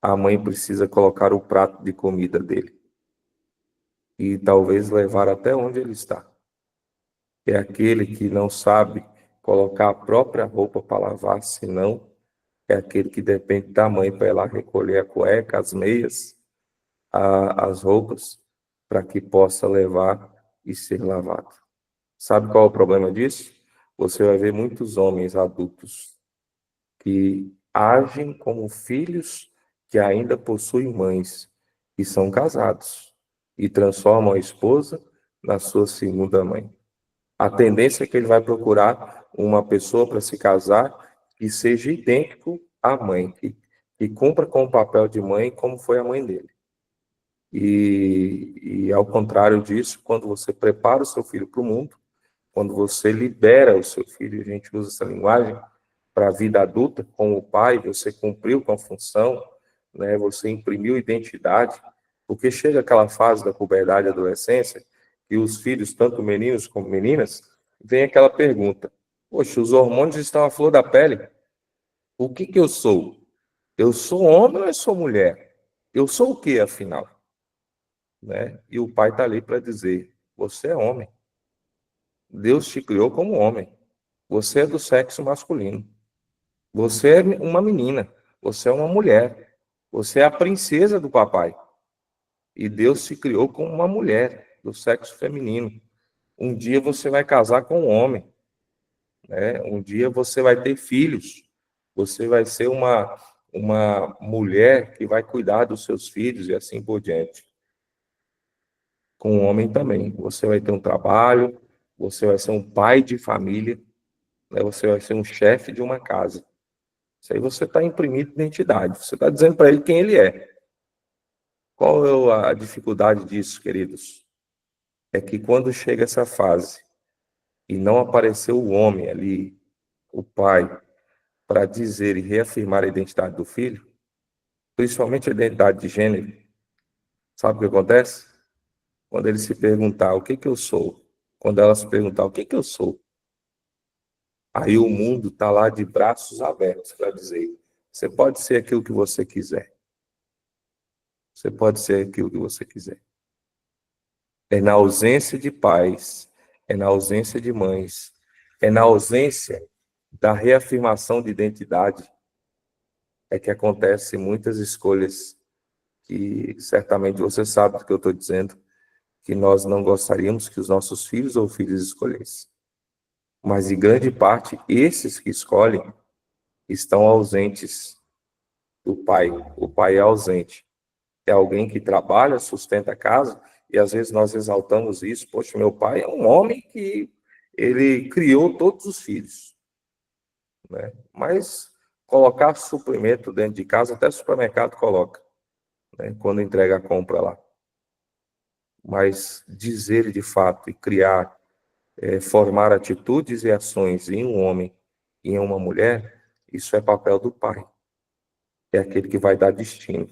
a mãe precisa colocar o prato de comida dele e talvez levar até onde ele está. É aquele que não sabe colocar a própria roupa para lavar, senão é aquele que depende da mãe para ir lá recolher a cueca, as meias, as roupas, para que possa levar e ser lavado. Sabe qual é o problema disso? Você vai ver muitos homens adultos que agem como filhos que ainda possuem mães e são casados e transformam a esposa na sua segunda mãe. A tendência é que ele vai procurar uma pessoa para se casar que seja idêntico à mãe, que cumpra com o papel de mãe como foi a mãe dele. E ao contrário disso, quando você prepara o seu filho para o mundo, quando você libera o seu filho, a gente usa essa linguagem, para a vida adulta, como pai, você cumpriu com a função, né? Você imprimiu identidade, porque chega aquela fase da puberdade e adolescência, e os filhos, tanto meninos como meninas, vem aquela pergunta: poxa, os hormônios estão à flor da pele, o que que eu sou? Eu sou homem ou eu sou mulher? Eu sou o que, afinal? Né? E o pai está ali para dizer: você é homem. Deus te criou como homem. Você é do sexo masculino. Você é uma menina. Você é uma mulher. Você é a princesa do papai. E Deus te criou como uma mulher do sexo feminino. Um dia você vai casar com um homem, né? Um dia você vai ter filhos. Você vai ser uma mulher que vai cuidar dos seus filhos e assim por diante. Com um homem também. Você vai ter um trabalho, você vai ser um pai de família, né? Você vai ser um chefe de uma casa. Isso aí você está imprimindo identidade. Você está dizendo para ele quem ele é. Qual é a dificuldade disso, queridos? É que quando chega essa fase e não apareceu o homem ali, o pai, para dizer e reafirmar a identidade do filho, principalmente a identidade de gênero, sabe o que acontece? Quando ele se perguntar o que eu sou, quando ela se perguntar o que eu sou, aí o mundo está lá de braços abertos para dizer: você pode ser aquilo que você quiser. Você pode ser aquilo que você quiser. É na ausência de pais, é na ausência de mães, é na ausência da reafirmação de identidade é que acontecem muitas escolhas que certamente você sabe do que eu estou dizendo, que nós não gostaríamos que os nossos filhos ou filhas escolhessem. Mas, em grande parte, esses que escolhem estão ausentes do pai. O pai é ausente. É alguém que trabalha, sustenta a casa, e às vezes nós exaltamos isso. Poxa, meu pai é um homem que ele criou todos os filhos, né? Mas colocar suprimento dentro de casa, até supermercado coloca, né? Quando entrega a compra lá. Mas dizer de fato e criar, formar atitudes e ações em um homem e em uma mulher, isso é papel do pai. É aquele que vai dar destino.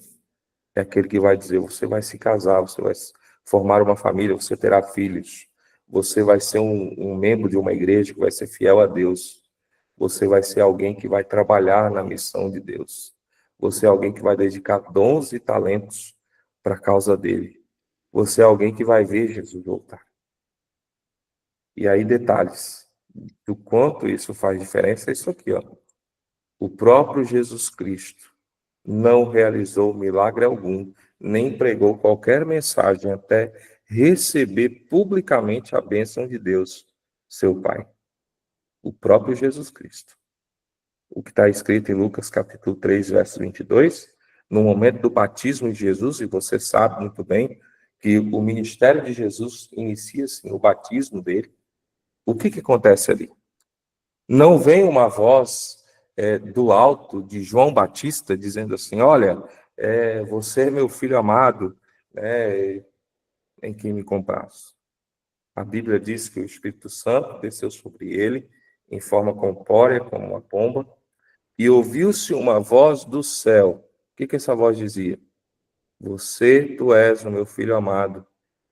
É aquele que vai dizer: você vai se casar, você vai formar uma família, você terá filhos. Você vai ser um membro de uma igreja que vai ser fiel a Deus. Você vai ser alguém que vai trabalhar na missão de Deus. Você é alguém que vai dedicar dons e talentos para a causa dele. Você é alguém que vai ver Jesus voltar. E aí, detalhes do quanto isso faz diferença é isso aqui, ó. O próprio Jesus Cristo não realizou milagre algum, nem pregou qualquer mensagem até receber publicamente a bênção de Deus, seu Pai. O próprio Jesus Cristo. O que está escrito em Lucas capítulo 3, verso 22, no momento do batismo de Jesus, e você sabe muito bem que o ministério de Jesus inicia-se no batismo dele. O que acontece ali? Não vem uma voz do alto de João Batista dizendo assim: olha, você é meu filho amado, em quem me compraz. A Bíblia diz que o Espírito Santo desceu sobre ele em forma corpórea, como uma pomba, e ouviu-se uma voz do céu. O que essa voz dizia? Tu és o meu filho amado,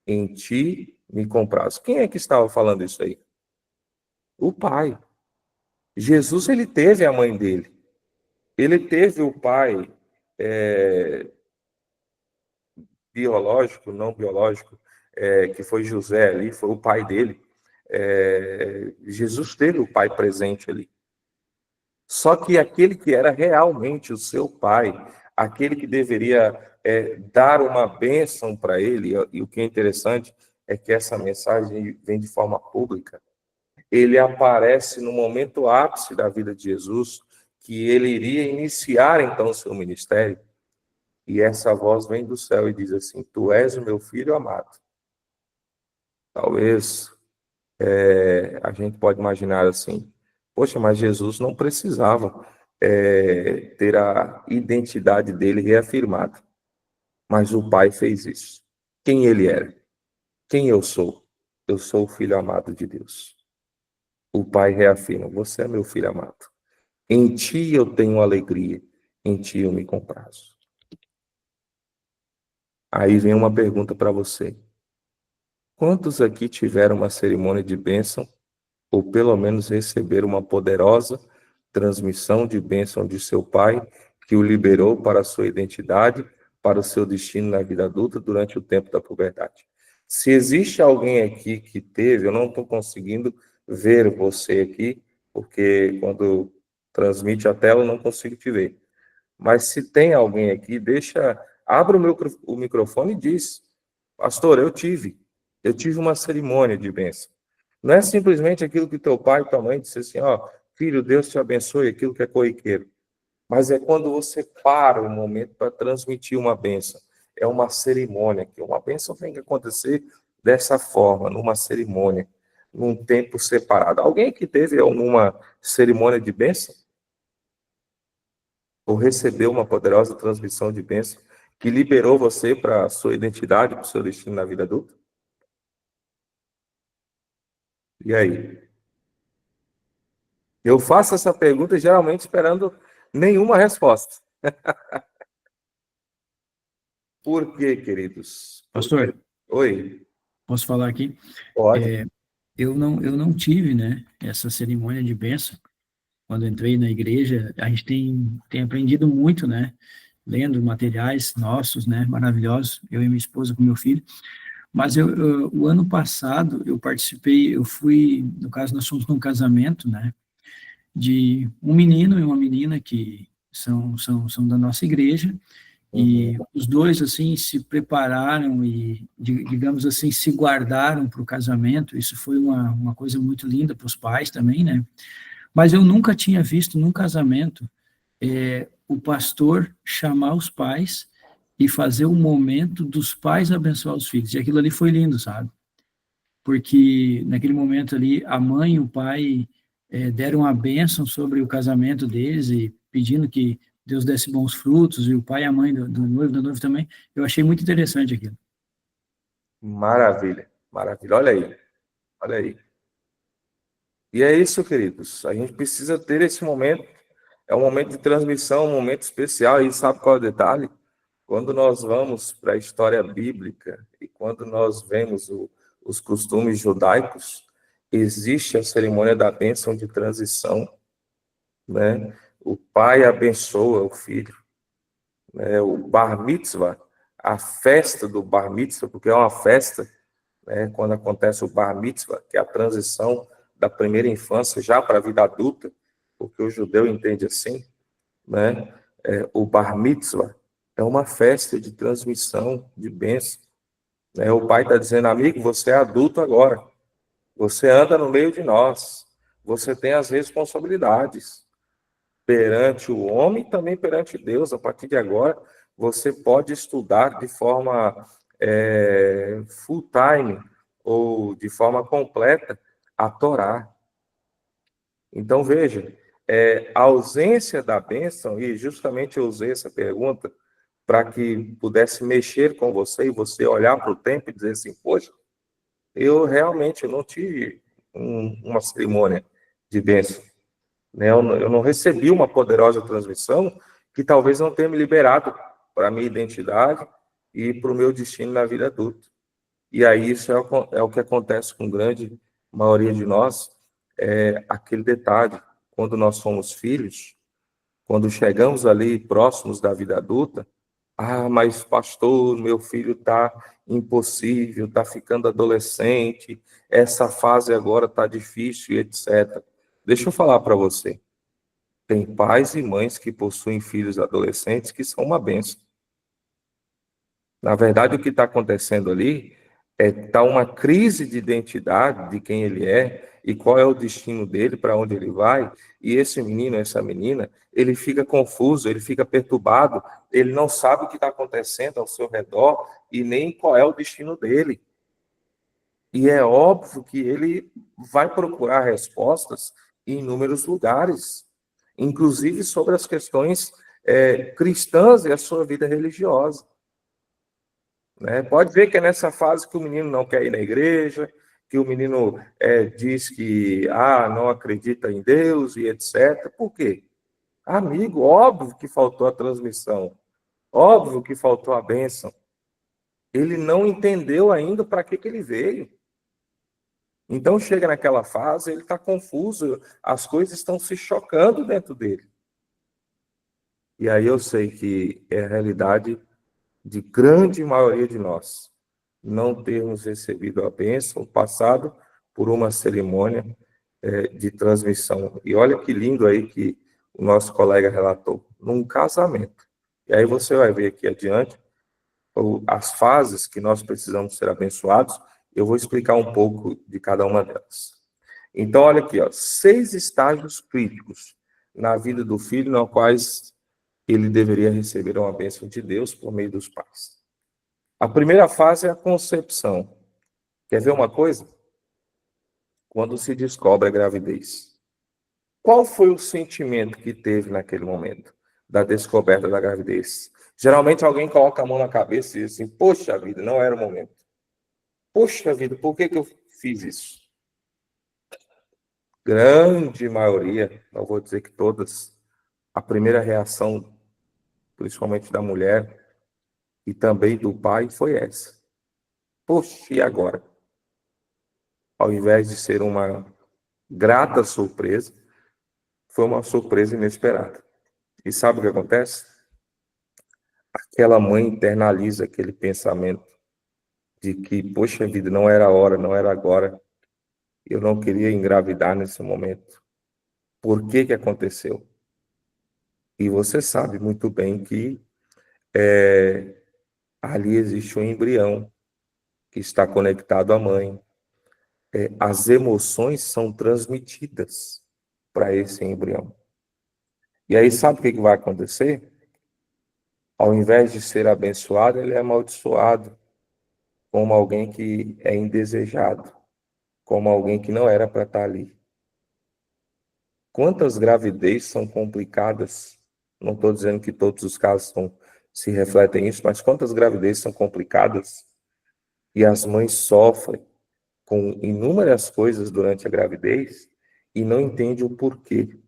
em ti me compraz. Quem é que estava falando isso aí? O Pai. Jesus, ele teve a mãe dele. Ele teve o pai biológico, não biológico, que foi José ali, foi o pai dele. Jesus teve o pai presente ali. Só que aquele que era realmente o seu pai, aquele que deveria dar uma bênção para ele, e o que é interessante é que essa mensagem vem de forma pública. Ele aparece no momento ápice da vida de Jesus, que ele iria iniciar então o seu ministério. E essa voz vem do céu e diz assim: tu és o meu filho amado. Talvez a gente pode imaginar assim: poxa, mas Jesus não precisava ter a identidade dele reafirmada. Mas o Pai fez isso. Quem ele era? Quem eu sou? Eu sou o filho amado de Deus. O Pai reafirma: você é meu filho amado. Em ti eu tenho alegria, em ti eu me comprazo. Aí vem uma pergunta para você. Quantos aqui tiveram uma cerimônia de bênção, ou pelo menos receberam uma poderosa transmissão de bênção de seu pai, que o liberou para a sua identidade, para o seu destino na vida adulta durante o tempo da puberdade? Se existe alguém aqui que teve, eu não estou conseguindo ver você aqui, porque quando transmite a tela eu não consigo te ver. Mas se tem alguém aqui, abra o microfone e diz: pastor, eu tive uma cerimônia de bênção. Não é simplesmente aquilo que teu pai e tua mãe disse assim, ó, filho, Deus te abençoe, aquilo que é corriqueiro. Mas é quando você para um momento para transmitir uma bênção. É uma cerimônia, que uma bênção tem que acontecer dessa forma, numa cerimônia, num tempo separado. Alguém que teve alguma cerimônia de bênção? Ou recebeu uma poderosa transmissão de bênção que liberou você para a sua identidade, para o seu destino na vida adulta? E aí? Eu faço essa pergunta geralmente esperando nenhuma resposta. Por quê, queridos? Pastor, Oi, posso falar aqui? pode. Eu não tive, né, essa cerimônia de bênção. Quando entrei na igreja, a gente tem aprendido muito, né, lendo materiais nossos, né, maravilhosos, eu e minha esposa com meu filho. Mas o ano passado eu participei, eu fui, no caso nós fomos num casamento, né, de um menino e uma menina que são da nossa igreja, e Uhum. os dois, assim, se prepararam e, digamos assim, se guardaram para o casamento. Isso foi uma coisa muito linda para os pais também, né? Mas eu nunca tinha visto num casamento o pastor chamar os pais e fazer o momento dos pais abençoar os filhos. E aquilo ali foi lindo, sabe? Porque naquele momento ali, a mãe e o pai deram a bênção sobre o casamento deles e pedindo que Deus desse bons frutos, e o pai e a mãe do noivo, do noivo também. Eu achei muito interessante aquilo. Maravilha, maravilha. Olha aí, olha aí. E é isso, queridos. A gente precisa ter esse momento. É um momento de transmissão, um momento especial. E sabe qual é o detalhe? Quando nós vamos para a história bíblica e quando nós vemos os costumes judaicos, existe a cerimônia da bênção de transição, né? O pai abençoa o filho, né? O bar mitzvah, a festa do bar mitzvah, porque é uma festa, né? Quando acontece o bar mitzvah, que é a transição da primeira infância já para a vida adulta, porque o judeu entende assim, né? O bar mitzvah é uma festa de transmissão de bênção, né? O pai está dizendo, amigo, você é adulto agora, você anda no meio de nós, você tem as responsabilidades perante o homem e também perante Deus. A partir de agora, você pode estudar de forma full time ou de forma completa a Torá. Então, veja, a ausência da bênção, e justamente eu usei essa pergunta para que pudesse mexer com você e você olhar para o tempo e dizer assim, poxa, eu realmente não tive uma cerimônia de bênção, né? Eu não recebi uma poderosa transmissão que talvez não tenha me liberado para a minha identidade e para o meu destino na vida adulta. E aí isso é o que acontece com grande maioria de nós, aquele detalhe, quando nós somos filhos, quando chegamos ali próximos da vida adulta, mas pastor, meu filho está impossível, está ficando adolescente, essa fase agora está difícil, etc. Deixa eu falar para você, tem pais e mães que possuem filhos adolescentes que são uma bênção. Na verdade, o que está acontecendo ali tá uma crise de identidade de quem ele é e qual é o destino dele, para onde ele vai. E esse menino, essa menina, ele fica confuso, ele fica perturbado, ele não sabe o que está acontecendo ao seu redor e nem qual é o destino dele. E é óbvio que ele vai procurar respostas em inúmeros lugares, inclusive sobre as questões cristãs e a sua vida religiosa. Né? Pode ver que é nessa fase que o menino não quer ir na igreja, que o menino diz que não acredita em Deus e etc. Por quê? Amigo, óbvio que faltou a transmissão, óbvio que faltou a bênção. Ele não entendeu ainda para que ele veio. Então chega naquela fase, ele está confuso, as coisas estão se chocando dentro dele. E aí eu sei que é a realidade de grande maioria de nós não termos recebido a bênção, passado por uma cerimônia de transmissão. E olha que lindo aí que o nosso colega relatou, num casamento. E aí você vai ver aqui adiante as fases que nós precisamos ser abençoados Eu vou explicar um pouco de cada uma delas. Então, olha aqui, ó, 6 estágios críticos na vida do filho, nos quais ele deveria receber uma bênção de Deus por meio dos pais. A primeira fase é a concepção. Quer ver uma coisa? Quando se descobre a gravidez. Qual foi o sentimento que teve naquele momento da descoberta da gravidez? Geralmente alguém coloca a mão na cabeça e diz assim, poxa vida, não era o momento. Poxa vida, por que eu fiz isso? Grande maioria, não vou dizer que todas, a primeira reação, principalmente da mulher e também do pai, foi essa. Poxa, e agora? Ao invés de ser uma grata surpresa, foi uma surpresa inesperada. E sabe o que acontece? Aquela mãe internaliza aquele pensamento de que, poxa vida, não era a hora, não era agora. Eu não queria engravidar nesse momento. Por que que aconteceu? E você sabe muito bem que ali existe um embrião que está conectado à mãe. As emoções são transmitidas para esse embrião. E aí sabe o que que vai acontecer? Ao invés de ser abençoado, ele é amaldiçoado, como alguém que é indesejado, como alguém que não era para estar ali. Quantas gravidez são complicadas? Não estou dizendo que todos os casos se refletem isso, mas quantas gravidez são complicadas e as mães sofrem com inúmeras coisas durante a gravidez e não entendem o porquê.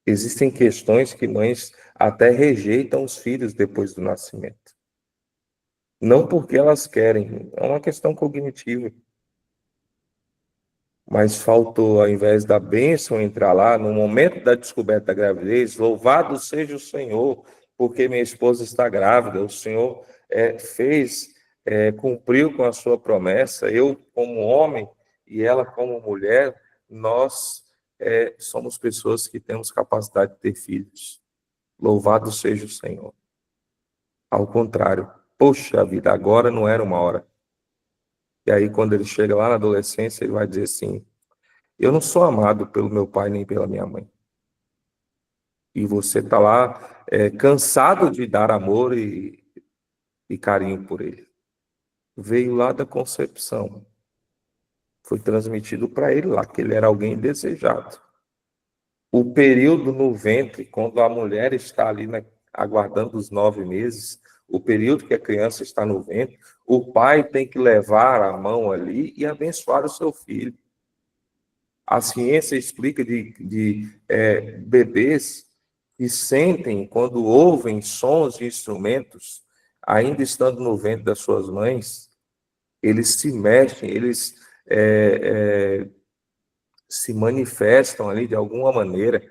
Existem questões que mães até rejeitam os filhos depois do nascimento. Não porque elas querem, é uma questão cognitiva. Mas faltou, ao invés da bênção entrar lá, no momento da descoberta da gravidez, louvado seja o Senhor, porque minha esposa está grávida, o Senhor cumpriu com a sua promessa, eu como homem e ela como mulher, nós somos pessoas que temos capacidade de ter filhos. Louvado seja o Senhor. Ao contrário, poxa vida, agora não era uma hora. E aí, quando ele chega lá na adolescência, ele vai dizer assim, eu não sou amado pelo meu pai nem pela minha mãe. E você está lá cansado de dar amor e carinho por ele. Veio lá da concepção. Foi transmitido para ele lá, que ele era alguém desejado. O período no ventre, quando a mulher está ali aguardando os 9 meses, o período que a criança está no ventre, o pai tem que levar a mão ali e abençoar o seu filho. A ciência explica de bebês que sentem quando ouvem sons de instrumentos, ainda estando no ventre das suas mães, eles se mexem, eles se manifestam ali de alguma maneira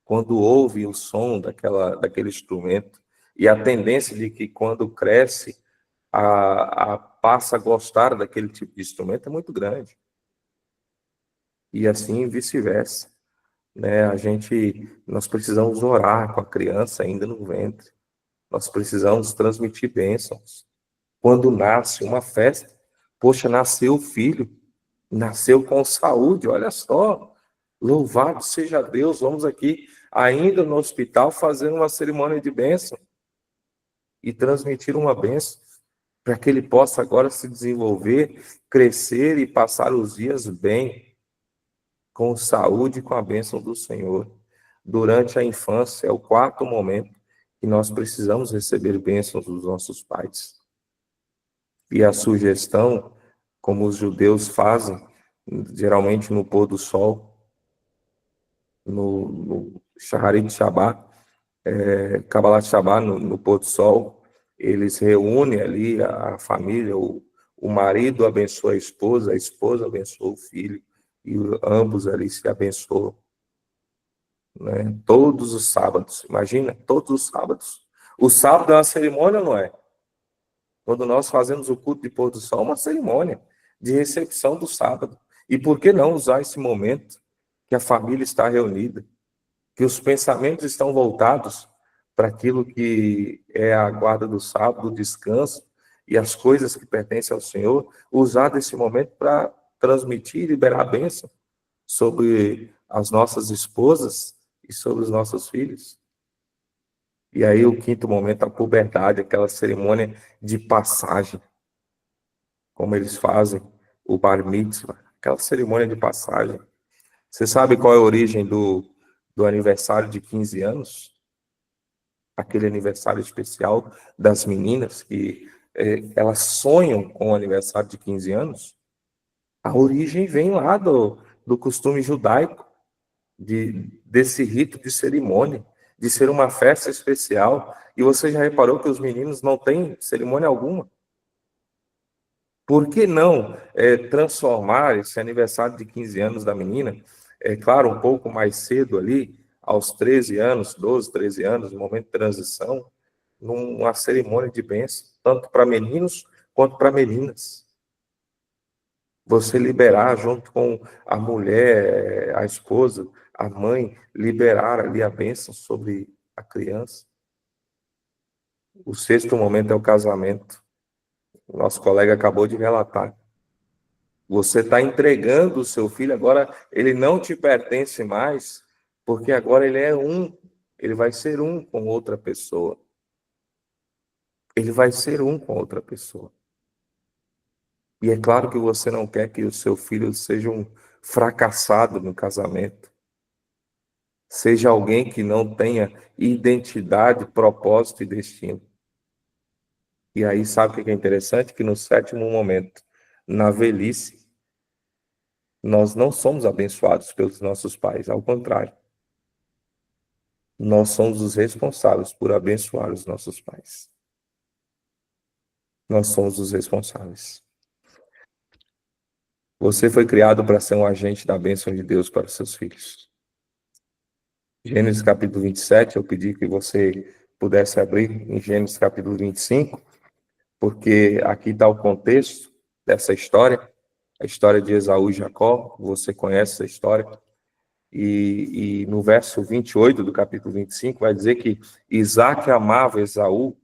quando ouvem o som daquele instrumento. E a tendência de que quando cresce, passa a gostar daquele tipo de instrumento é muito grande. E assim vice-versa, né? Nós precisamos orar com a criança ainda no ventre. Nós precisamos transmitir bênçãos. Quando nasce uma festa, poxa, nasceu o filho, nasceu com saúde, olha só, louvado seja Deus, vamos aqui ainda no hospital fazer uma cerimônia de bênção e transmitir uma bênção para que ele possa agora se desenvolver, crescer e passar os dias bem, com saúde e com a bênção do Senhor. Durante a infância, é o 4º momento que nós precisamos receber bênçãos dos nossos pais. E a sugestão, como os judeus fazem, geralmente no pôr do sol, no Shaharit Shabbat, Kabbalat Shabbat, no pôr do sol, eles reúnem ali a família, o marido abençoa a esposa abençoa o filho, e ambos ali se abençoam, né? Todos os sábados, imagina, todos os sábados. O sábado é uma cerimônia, não é? Quando nós fazemos o culto de pôr do sol, é uma cerimônia de recepção do sábado. E por que não usar esse momento que a família está reunida, que os pensamentos estão voltados para aquilo que é a guarda do sábado, o descanso, e as coisas que pertencem ao Senhor, usar desse momento para transmitir e liberar a bênção sobre as nossas esposas e sobre os nossos filhos. E aí o quinto momento, a puberdade, aquela cerimônia de passagem, como eles fazem, o bar mitzvah, aquela cerimônia de passagem. Você sabe qual é a origem do aniversário de 15 anos? Aquele aniversário especial das meninas que elas sonham com o aniversário de 15 anos? A origem vem lá do costume judaico, desse rito de cerimônia, de ser uma festa especial. E você já reparou que os meninos não têm cerimônia alguma? Por que não transformar esse aniversário de 15 anos da menina, claro, um pouco mais cedo ali, aos 13 anos, 12, 13 anos, no momento de transição, numa cerimônia de bênção, tanto para meninos quanto para meninas. Você liberar junto com a mulher, a esposa, a mãe, liberar ali a bênção sobre a criança. O sexto momento é o casamento. O nosso colega acabou de relatar. Você está entregando o seu filho, agora ele não te pertence mais, porque agora ele vai ser um com outra pessoa. Ele vai ser um com outra pessoa. E é claro que você não quer que o seu filho seja um fracassado no casamento. Seja alguém que não tenha identidade, propósito e destino. E aí, sabe o que é interessante? Que no sétimo momento, na velhice, nós não somos abençoados pelos nossos pais, ao contrário. Nós somos os responsáveis por abençoar os nossos pais. Nós somos os responsáveis. Você foi criado para ser um agente da bênção de Deus para os seus filhos. Gênesis capítulo 27, eu pedi que você pudesse abrir em Gênesis capítulo 25, porque aqui está o contexto dessa história, a história de Esaú e Jacó, você conhece essa história, e no verso 28 do capítulo 25 vai dizer que Isaac amava Esaú,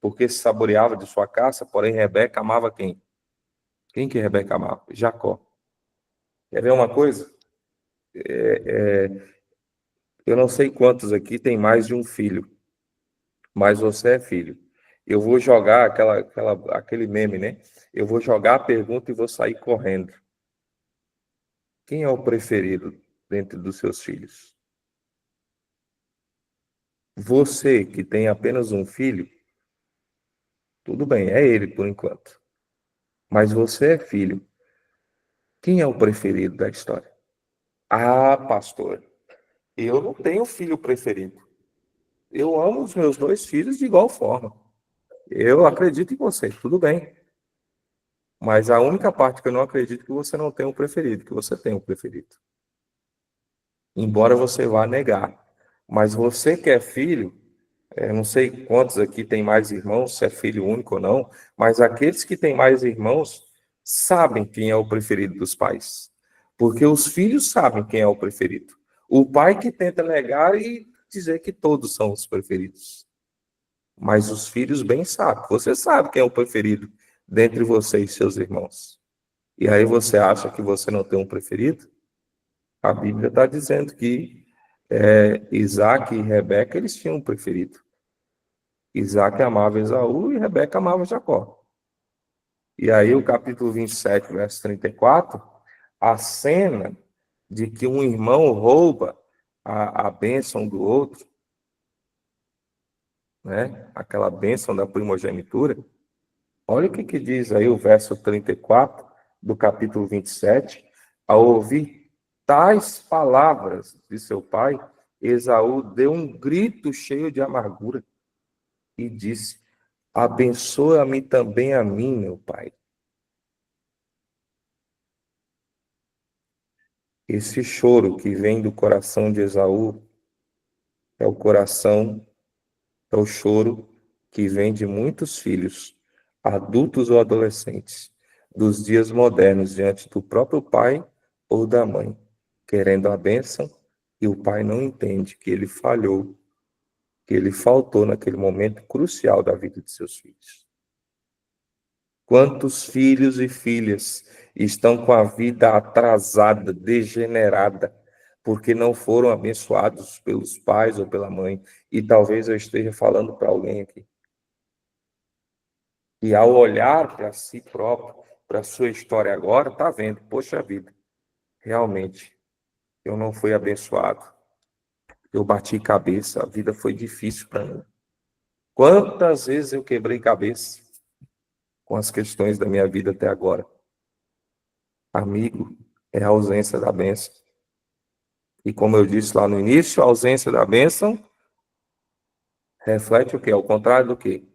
porque se saboreava de sua caça, porém Rebeca amava quem? Quem que Rebeca amava? Jacó. Quer ver uma coisa? Eu não sei quantos aqui tem mais de um filho, mas você é filho. Eu vou jogar aquele meme, né? Eu vou jogar a pergunta e vou sair correndo. Quem é o preferido dentro dos seus filhos? Você que tem apenas um filho, tudo bem, é ele por enquanto. Mas você é filho. Quem é o preferido da história? Ah, pastor, eu não tenho filho preferido. Eu amo os meus dois filhos de igual forma. Eu acredito em você, tudo bem. Mas a única parte que eu não acredito é que você não tem um preferido, que você tem um preferido. Embora você vá negar. Mas você que é filho, não sei quantos aqui tem mais irmãos, se é filho único ou não, mas aqueles que têm mais irmãos sabem quem é o preferido dos pais. Porque os filhos sabem quem é o preferido. O pai que tenta negar e dizer que todos são os preferidos. Mas os filhos bem sabem. Você sabe quem é o preferido dentre você e seus irmãos. E aí você acha que você não tem um preferido? A Bíblia está dizendo que Isaac e Rebeca, eles tinham um preferido. Isaac amava Esaú e Rebeca amava Jacó. E aí o capítulo 27, verso 34, a cena de que um irmão rouba a bênção do outro, né? Aquela bênção da primogenitura. Olha o que diz aí o verso 34 do capítulo 27. Ao ouvir tais palavras de seu pai, Esaú deu um grito cheio de amargura e disse: abençoa-me também a mim, meu pai. Esse choro que vem do coração de Esaú é o choro que vem de muitos filhos, adultos ou adolescentes, dos dias modernos diante do próprio pai ou da mãe, querendo a bênção, e o pai não entende que ele falhou, que ele faltou naquele momento crucial da vida de seus filhos. Quantos filhos e filhas estão com a vida atrasada, degenerada, porque não foram abençoados pelos pais ou pela mãe? E talvez eu esteja falando para alguém aqui. E ao olhar para si próprio, para a sua história agora, está vendo, poxa vida, realmente, eu não fui abençoado. Eu bati cabeça, a vida foi difícil para mim. Quantas vezes eu quebrei cabeça com as questões da minha vida até agora? Amigo, é a ausência da bênção. E como eu disse lá no início, a ausência da bênção reflete o quê? Ao contrário do quê?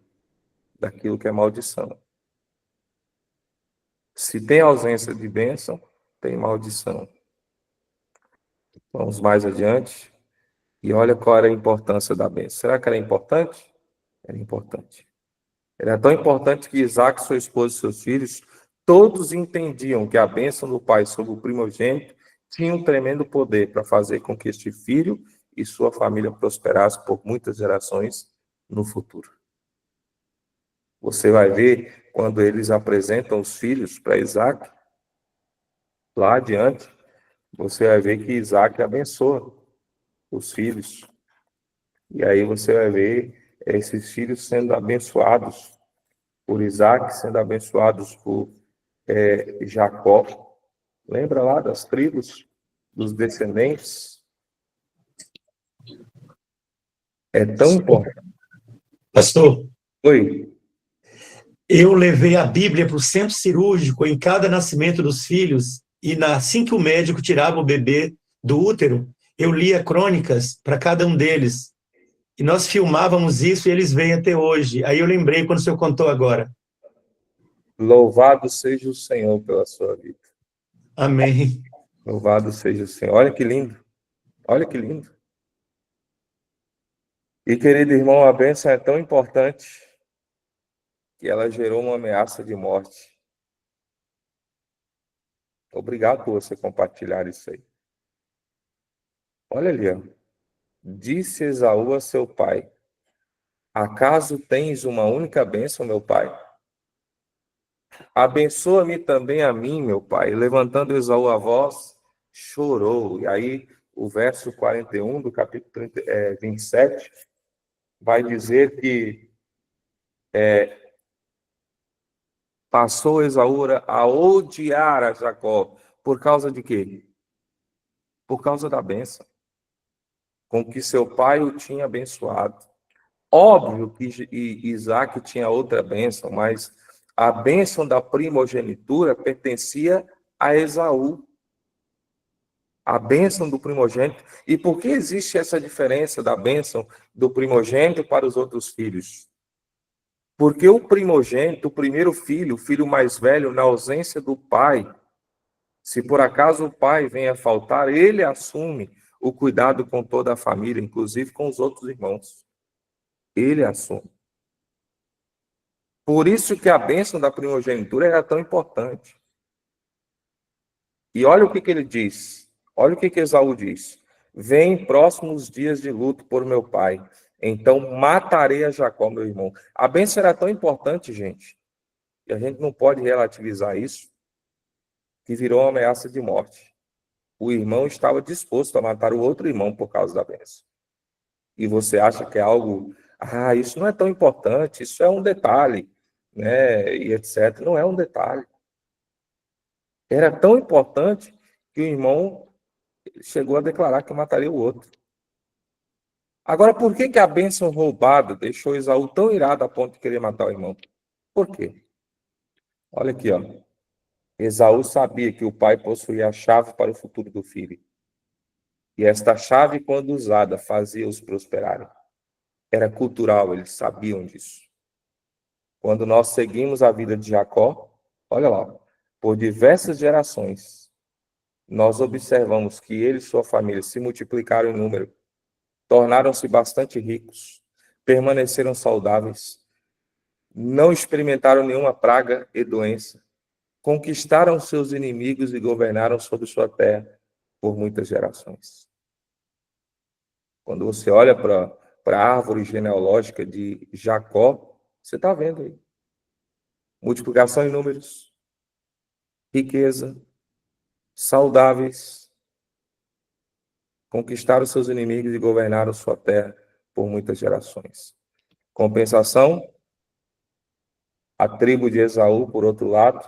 Daquilo que é maldição. Se tem ausência de bênção, tem maldição. Vamos mais adiante. E olha qual era a importância da bênção. Será que era importante? Era importante. Era tão importante que Isaac, sua esposa e seus filhos, todos entendiam que a bênção do pai sobre o primogênito tinha um tremendo poder para fazer com que este filho e sua família prosperassem por muitas gerações no futuro. Você vai ver quando eles apresentam os filhos para Isaac, lá adiante, você vai ver que Isaac abençoa os filhos. E aí você vai ver esses filhos sendo abençoados por Isaac, sendo abençoados por Jacó. Lembra lá das tribos, dos descendentes? É tão importante. Pastor, Oi, eu levei a Bíblia para o centro cirúrgico em cada nascimento dos filhos e assim que o médico tirava o bebê do útero, eu lia crônicas para cada um deles. E nós filmávamos isso e eles vêm até hoje. Aí eu lembrei quando o senhor contou agora. louvado seja o Senhor pela sua vida. Amém. Louvado seja o Senhor. Olha que lindo. Olha que lindo. E, querido irmão, a bênção é tão importante que ela gerou uma ameaça de morte. Obrigado por você compartilhar isso aí. Olha ali, ó. Disse Esaú a seu pai: acaso tens uma única bênção, meu pai? Abençoa-me também a mim, meu pai. E levantando Esaú a voz, chorou. E aí, o verso 41 do capítulo 27 vai dizer que passou Esaú a odiar a Jacó. Por causa de quê? Por causa da bênção com que seu pai o tinha abençoado. Óbvio que Isaac tinha outra bênção, mas a bênção da primogenitura pertencia a Esaú. A bênção do primogênito. E por que existe essa diferença da bênção do primogênito para os outros filhos? Porque o primogênito, o primeiro filho, o filho mais velho, na ausência do pai, se por acaso o pai vem a faltar, ele assume o cuidado com toda a família, inclusive com os outros irmãos. Ele assume. Por isso que a bênção da primogenitura era tão importante. E olha o que ele diz. Olha o que Esaú diz. Vem próximos dias de luto por meu pai. Então matarei a Jacó, meu irmão. A bênção era tão importante, gente, e a gente não pode relativizar isso, que virou uma ameaça de morte. O irmão estava disposto a matar o outro irmão por causa da bênção. E você acha que é algo, isso não é tão importante, isso é um detalhe, né, e etc. Não é um detalhe. Era tão importante que o irmão chegou a declarar que mataria o outro. Agora, por que a bênção roubada deixou Esaú tão irado a ponto de querer matar o irmão? Por quê? Olha aqui, ó. Esaú sabia que o pai possuía a chave para o futuro do filho. E esta chave, quando usada, fazia-os prosperarem. Era cultural, eles sabiam disso. Quando nós seguimos a vida de Jacó, olha lá, por diversas gerações, nós observamos que ele e sua família se multiplicaram em número, tornaram-se bastante ricos, permaneceram saudáveis, não experimentaram nenhuma praga e doença, conquistaram seus inimigos e governaram sobre sua terra por muitas gerações. Quando você olha para a árvore genealógica de Jacó, você está vendo aí. multiplicação em números, riqueza, saudáveis, conquistaram seus inimigos e governaram sua terra por muitas gerações. Compensação, a tribo de Esaú, por outro lado,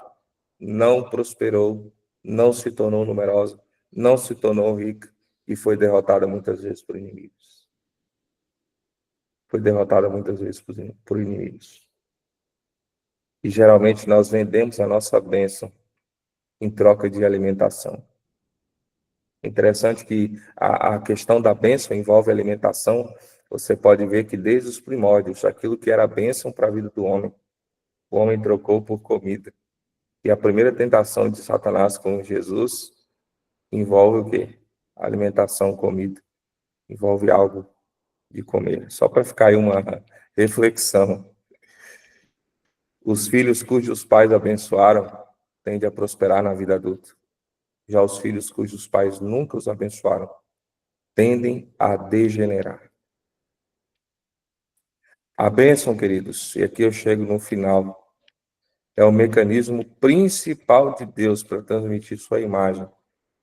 não prosperou, não se tornou numerosa, não se tornou rica e foi derrotada muitas vezes por inimigos. Foi derrotada muitas vezes por inimigos. E geralmente nós vendemos a nossa bênção em troca de alimentação. Interessante que a questão da bênção envolve alimentação. Você pode ver que desde os primórdios, aquilo que era bênção para a vida do homem, o homem trocou por comida. E a primeira tentação de Satanás com Jesus envolve o quê? Alimentação, comida. Envolve algo de comer. Só para ficar aí uma reflexão. Os filhos cujos pais abençoaram tendem a prosperar na vida adulta. Já os filhos cujos pais nunca os abençoaram tendem a degenerar. A bênção, queridos, e aqui eu chego no final, é o mecanismo principal de Deus para transmitir sua imagem,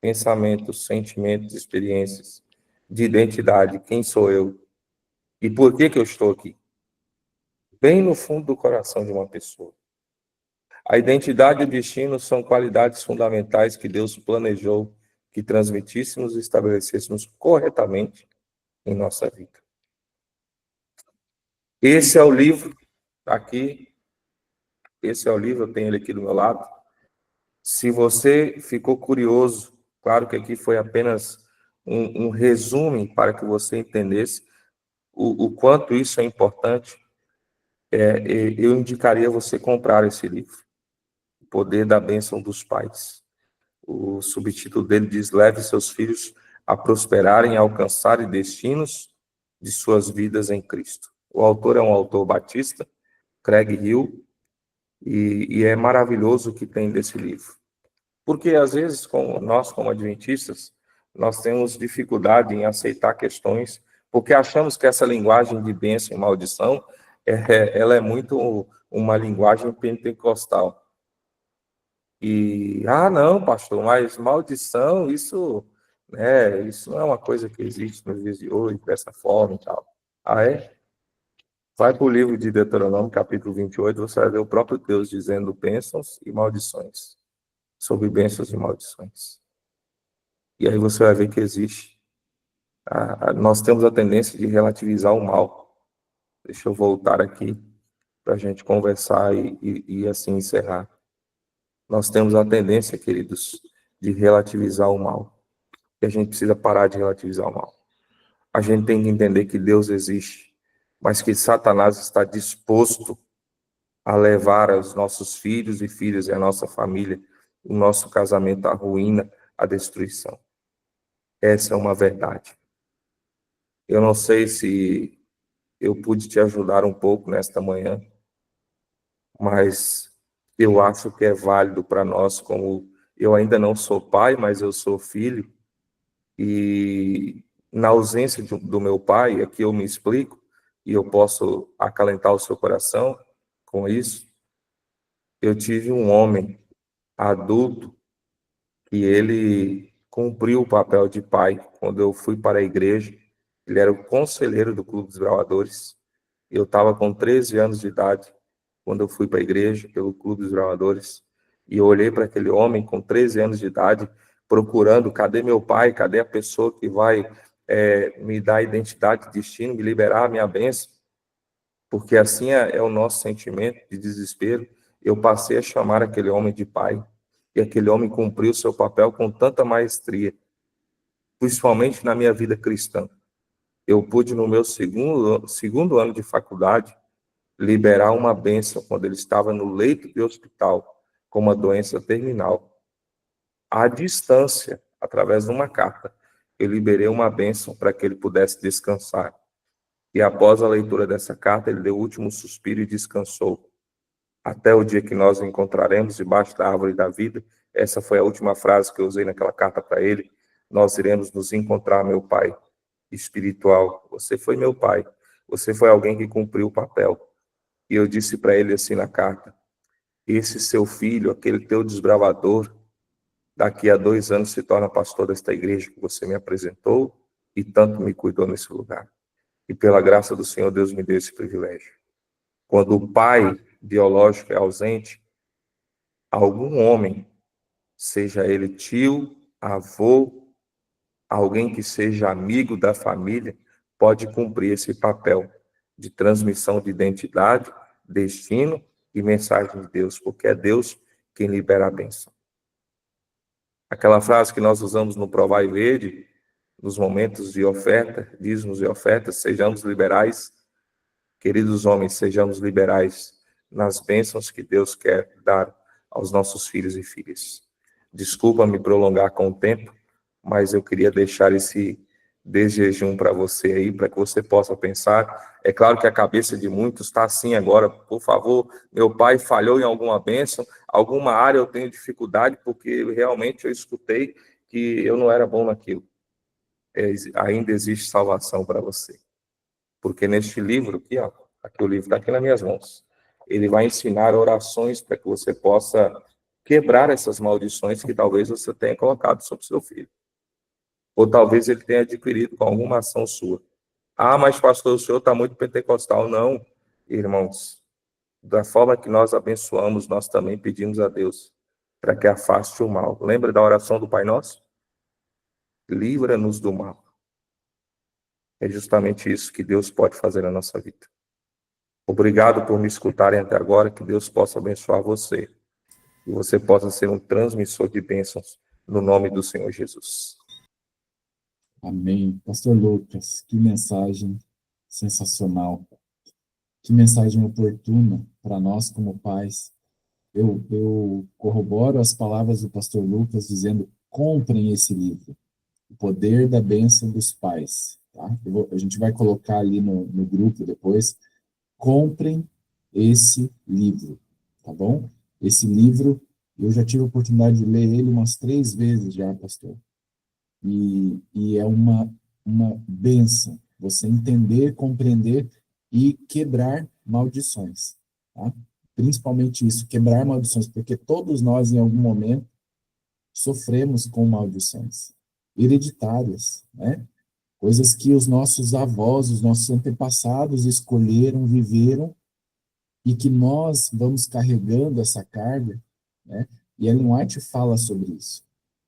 pensamentos, sentimentos, experiências, de identidade, quem sou eu e por que eu estou aqui. Bem no fundo do coração de uma pessoa. A identidade e o destino são qualidades fundamentais que Deus planejou que transmitíssemos e estabelecêssemos corretamente em nossa vida. Esse é o livro, aqui, esse é o livro, eu tenho ele aqui do meu lado. Se você ficou curioso, claro que aqui foi apenas um resumo para que você entendesse o quanto isso é importante, eu indicaria você comprar esse livro, O Poder da Bênção dos Pais. O subtítulo dele diz: Leve seus filhos a prosperarem e alcançarem destinos de suas vidas em Cristo. O autor é um autor batista, Craig Hill, e é maravilhoso o que tem desse livro. Porque, às vezes, nós, como adventistas, nós temos dificuldade em aceitar questões, porque achamos que essa linguagem de bênção e maldição, ela é muito uma linguagem pentecostal. E, não, pastor, mas maldição, isso não é uma coisa que existe nos dias de hoje, dessa forma e tal. Ah, é? Vai para o livro de Deuteronômio, capítulo 28, você vai ver o próprio Deus dizendo bênçãos e maldições. Sobre bênçãos e maldições. E aí você vai ver que existe. Nós temos a tendência de relativizar o mal. Deixa eu voltar aqui para a gente conversar e assim encerrar. Nós temos a tendência, queridos, de relativizar o mal. E a gente precisa parar de relativizar o mal. A gente tem que entender que Deus existe, mas que Satanás está disposto a levar os nossos filhos e filhas e a nossa família, o nosso casamento à ruína, à destruição. Essa é uma verdade. Eu não sei se eu pude te ajudar um pouco nesta manhã, mas eu acho que é válido para nós, como eu ainda não sou pai, mas eu sou filho, e na ausência do meu pai, aqui eu me explico, e eu posso acalentar o seu coração com isso. Eu tive um homem adulto que ele cumpriu o papel de pai. Quando eu fui para a igreja, ele era o conselheiro do Clube dos Bravadores. Eu estava com 13 anos de idade quando eu fui para a igreja, pelo Clube dos Bravadores, e eu olhei para aquele homem com 13 anos de idade, procurando, cadê meu pai, cadê a pessoa que vai me dar identidade, destino, me liberar a minha bênção? Porque assim é o nosso sentimento de desespero. Eu passei a chamar aquele homem de pai, e aquele homem cumpriu o seu papel com tanta maestria, principalmente na minha vida cristã. Eu pude, no meu segundo ano de faculdade, liberar uma bênção quando ele estava no leito de hospital com uma doença terminal. À distância, através de uma carta, eu liberei uma bênção para que ele pudesse descansar. E após a leitura dessa carta, ele deu o último suspiro e descansou. Até o dia que nós o encontraremos debaixo da árvore da vida. Essa foi a última frase que eu usei naquela carta para ele. Nós iremos nos encontrar, meu pai espiritual. Você foi meu pai. Você foi alguém que cumpriu o papel. E eu disse para ele assim na carta: esse seu filho, aquele teu desbravador, daqui a 2 anos se torna pastor desta igreja que você me apresentou e tanto me cuidou nesse lugar. E pela graça do Senhor, Deus me deu esse privilégio. Quando o pai biológico é ausente, algum homem, seja ele tio, avô, alguém que seja amigo da família, pode cumprir esse papel de transmissão de identidade, destino e mensagem de Deus, porque é Deus quem libera a bênção. Aquela frase que nós usamos no Provai e Vede, nos momentos de oferta, dízimos e ofertas, sejamos liberais. Queridos homens, sejamos liberais nas bênçãos que Deus quer dar aos nossos filhos e filhas. Desculpa me prolongar com o tempo, mas eu queria deixar esse desjejum para você aí, para que você possa pensar. É claro que a cabeça de muitos está assim agora. Por favor, meu pai falhou em alguma bênção, alguma área eu tenho dificuldade, porque realmente eu escutei que eu não era bom naquilo. Ainda existe salvação para você. Porque neste livro aqui, ó, aqui o livro está aqui nas minhas mãos, ele vai ensinar orações para que você possa quebrar essas maldições que talvez você tenha colocado sobre seu filho. Ou talvez ele tenha adquirido com alguma ação sua. Ah, mas pastor, o senhor está muito pentecostal. Não, irmãos. Da forma que nós abençoamos, nós também pedimos a Deus para que afaste o mal. Lembra da oração do Pai Nosso? Livra-nos do mal. É justamente isso que Deus pode fazer na nossa vida. Obrigado por me escutarem até agora, que Deus possa abençoar você. E você possa ser um transmissor de bênçãos no nome do Senhor Jesus. Amém. Pastor Lucas, que mensagem sensacional. Que mensagem oportuna para nós como pais. Eu corroboro as palavras do pastor Lucas dizendo: comprem esse livro, O Poder da Bênção dos Pais. Tá? A gente vai colocar ali no grupo depois. Comprem esse livro, tá bom? Esse livro, eu já tive a oportunidade de ler ele umas 3 vezes já, pastor. E é uma bênção você entender, compreender e quebrar maldições, tá? Principalmente isso, quebrar maldições, porque todos nós, em algum momento, sofremos com maldições hereditárias, né? Coisas que os nossos avós, os nossos antepassados escolheram, viveram, e que nós vamos carregando essa carga, né? E Ellen White fala sobre isso.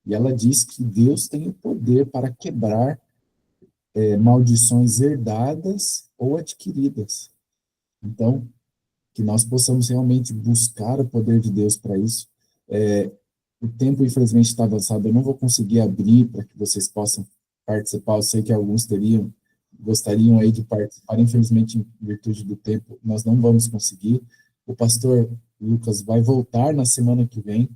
E ela diz que Deus tem o poder para quebrar maldições herdadas ou adquiridas. Então, que nós possamos realmente buscar o poder de Deus para isso. O tempo, infelizmente, está avançado, eu não vou conseguir abrir para que vocês possam participar. Eu sei que alguns gostariam aí de participar, infelizmente, em virtude do tempo, nós não vamos conseguir. O pastor Lucas vai voltar na semana que vem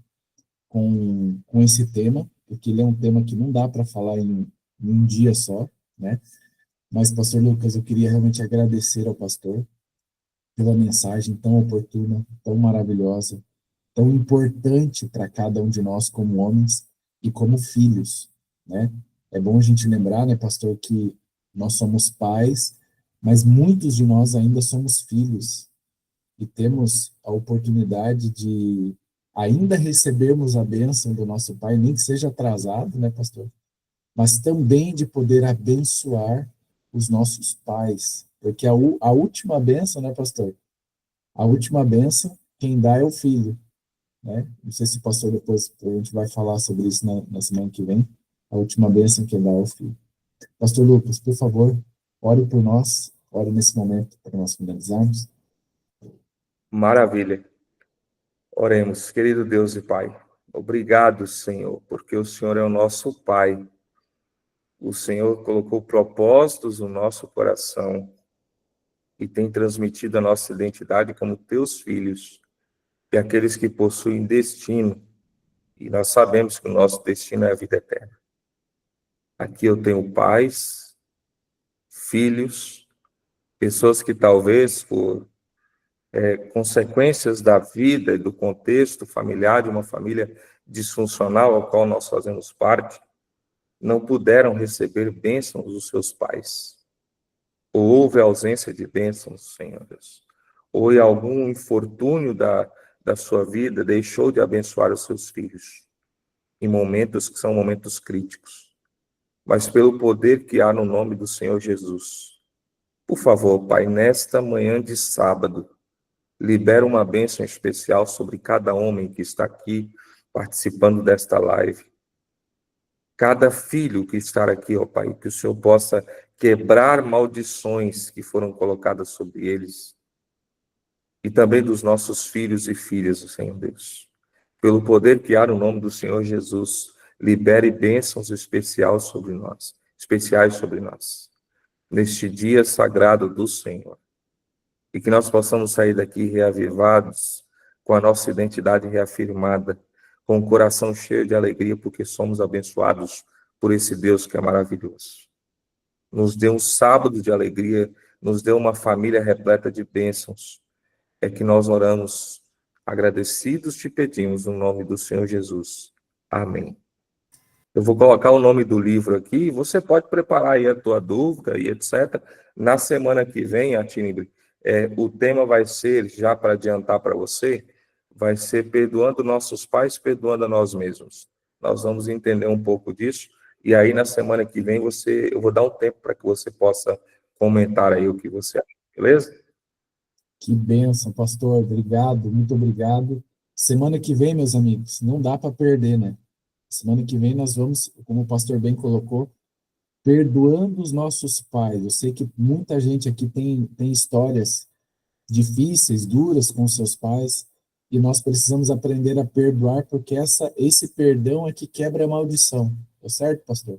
com esse tema, porque ele é um tema que não dá para falar em um dia só, né? Mas, pastor Lucas, eu queria realmente agradecer ao pastor pela mensagem tão oportuna, tão maravilhosa, tão importante para cada um de nós como homens e como filhos, né? É bom a gente lembrar, né, pastor, que nós somos pais, mas muitos de nós ainda somos filhos e temos a oportunidade de ainda recebermos a bênção do nosso pai, nem que seja atrasado, né, pastor? Mas também de poder abençoar os nossos pais, porque a última bênção, né, pastor? A última bênção, quem dá é o filho, né? Não sei se o pastor depois a gente vai falar sobre isso na semana que vem. A última bênção quem dá é o filho. Pastor Lucas, por favor, ore por nós, ore nesse momento para nós finalizarmos. Maravilha. Oremos, querido Deus e Pai. Obrigado, Senhor, porque o Senhor é o nosso Pai. O Senhor colocou propósitos no nosso coração e tem transmitido a nossa identidade como teus filhos e aqueles que possuem destino. E nós sabemos que o nosso destino é a vida eterna. Aqui eu tenho pais, filhos, pessoas que talvez por consequências da vida e do contexto familiar de uma família disfuncional ao qual nós fazemos parte, não puderam receber bênçãos dos seus pais. Ou houve ausência de bênçãos, Senhor Deus. Ou algum infortúnio da da sua vida deixou de abençoar os seus filhos em momentos que são momentos críticos, mas pelo poder que há no nome do Senhor Jesus. Por favor, Pai, nesta manhã de sábado, libera uma bênção especial sobre cada homem que está aqui participando desta live. Cada filho que está aqui, ó Pai, que o Senhor possa quebrar maldições que foram colocadas sobre eles. E também dos nossos filhos e filhas, Senhor Deus. Pelo poder que há no nome do Senhor Jesus, libere bênçãos especiais sobre nós, neste dia sagrado do Senhor. E que nós possamos sair daqui reavivados, com a nossa identidade reafirmada, com o coração cheio de alegria, porque somos abençoados por esse Deus que é maravilhoso. Nos dê um sábado de alegria, nos dê uma família repleta de bênçãos. É que nós oramos, agradecidos te pedimos, no nome do Senhor Jesus. Amém. Eu vou colocar o nome do livro aqui, você pode preparar aí a tua dúvida e etc. Na semana que vem, Atinibre, o tema vai ser, já para adiantar para você, vai ser perdoando nossos pais, perdoando a nós mesmos. Nós vamos entender um pouco disso, e aí na semana que vem eu vou dar um tempo para que você possa comentar aí o que você acha, beleza? Que bênção, pastor. Obrigado, muito obrigado. Semana que vem, meus amigos, não dá para perder, né? Semana que vem nós vamos, como o pastor bem colocou, perdoando os nossos pais. Eu sei que muita gente aqui tem histórias difíceis, duras com seus pais, e nós precisamos aprender a perdoar, porque esse perdão é que quebra a maldição. Tá certo, pastor?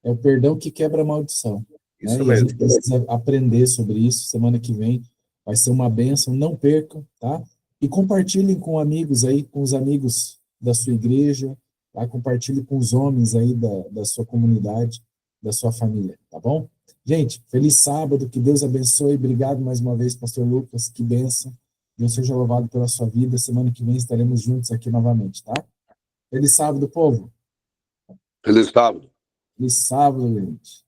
É o perdão que quebra a maldição. Isso né? E mesmo. a gente precisa aprender sobre isso. Semana que vem vai ser uma bênção. Não percam, tá? E compartilhem com amigos aí, com os amigos da sua igreja, tá? Compartilhe com os homens aí da sua comunidade, da sua família, tá bom? Gente, feliz sábado, que Deus abençoe. Obrigado mais uma vez, pastor Lucas, que bênção. Deus seja louvado pela sua vida. Semana que vem estaremos juntos aqui novamente, tá? Feliz sábado, povo. Feliz sábado. Feliz sábado, gente.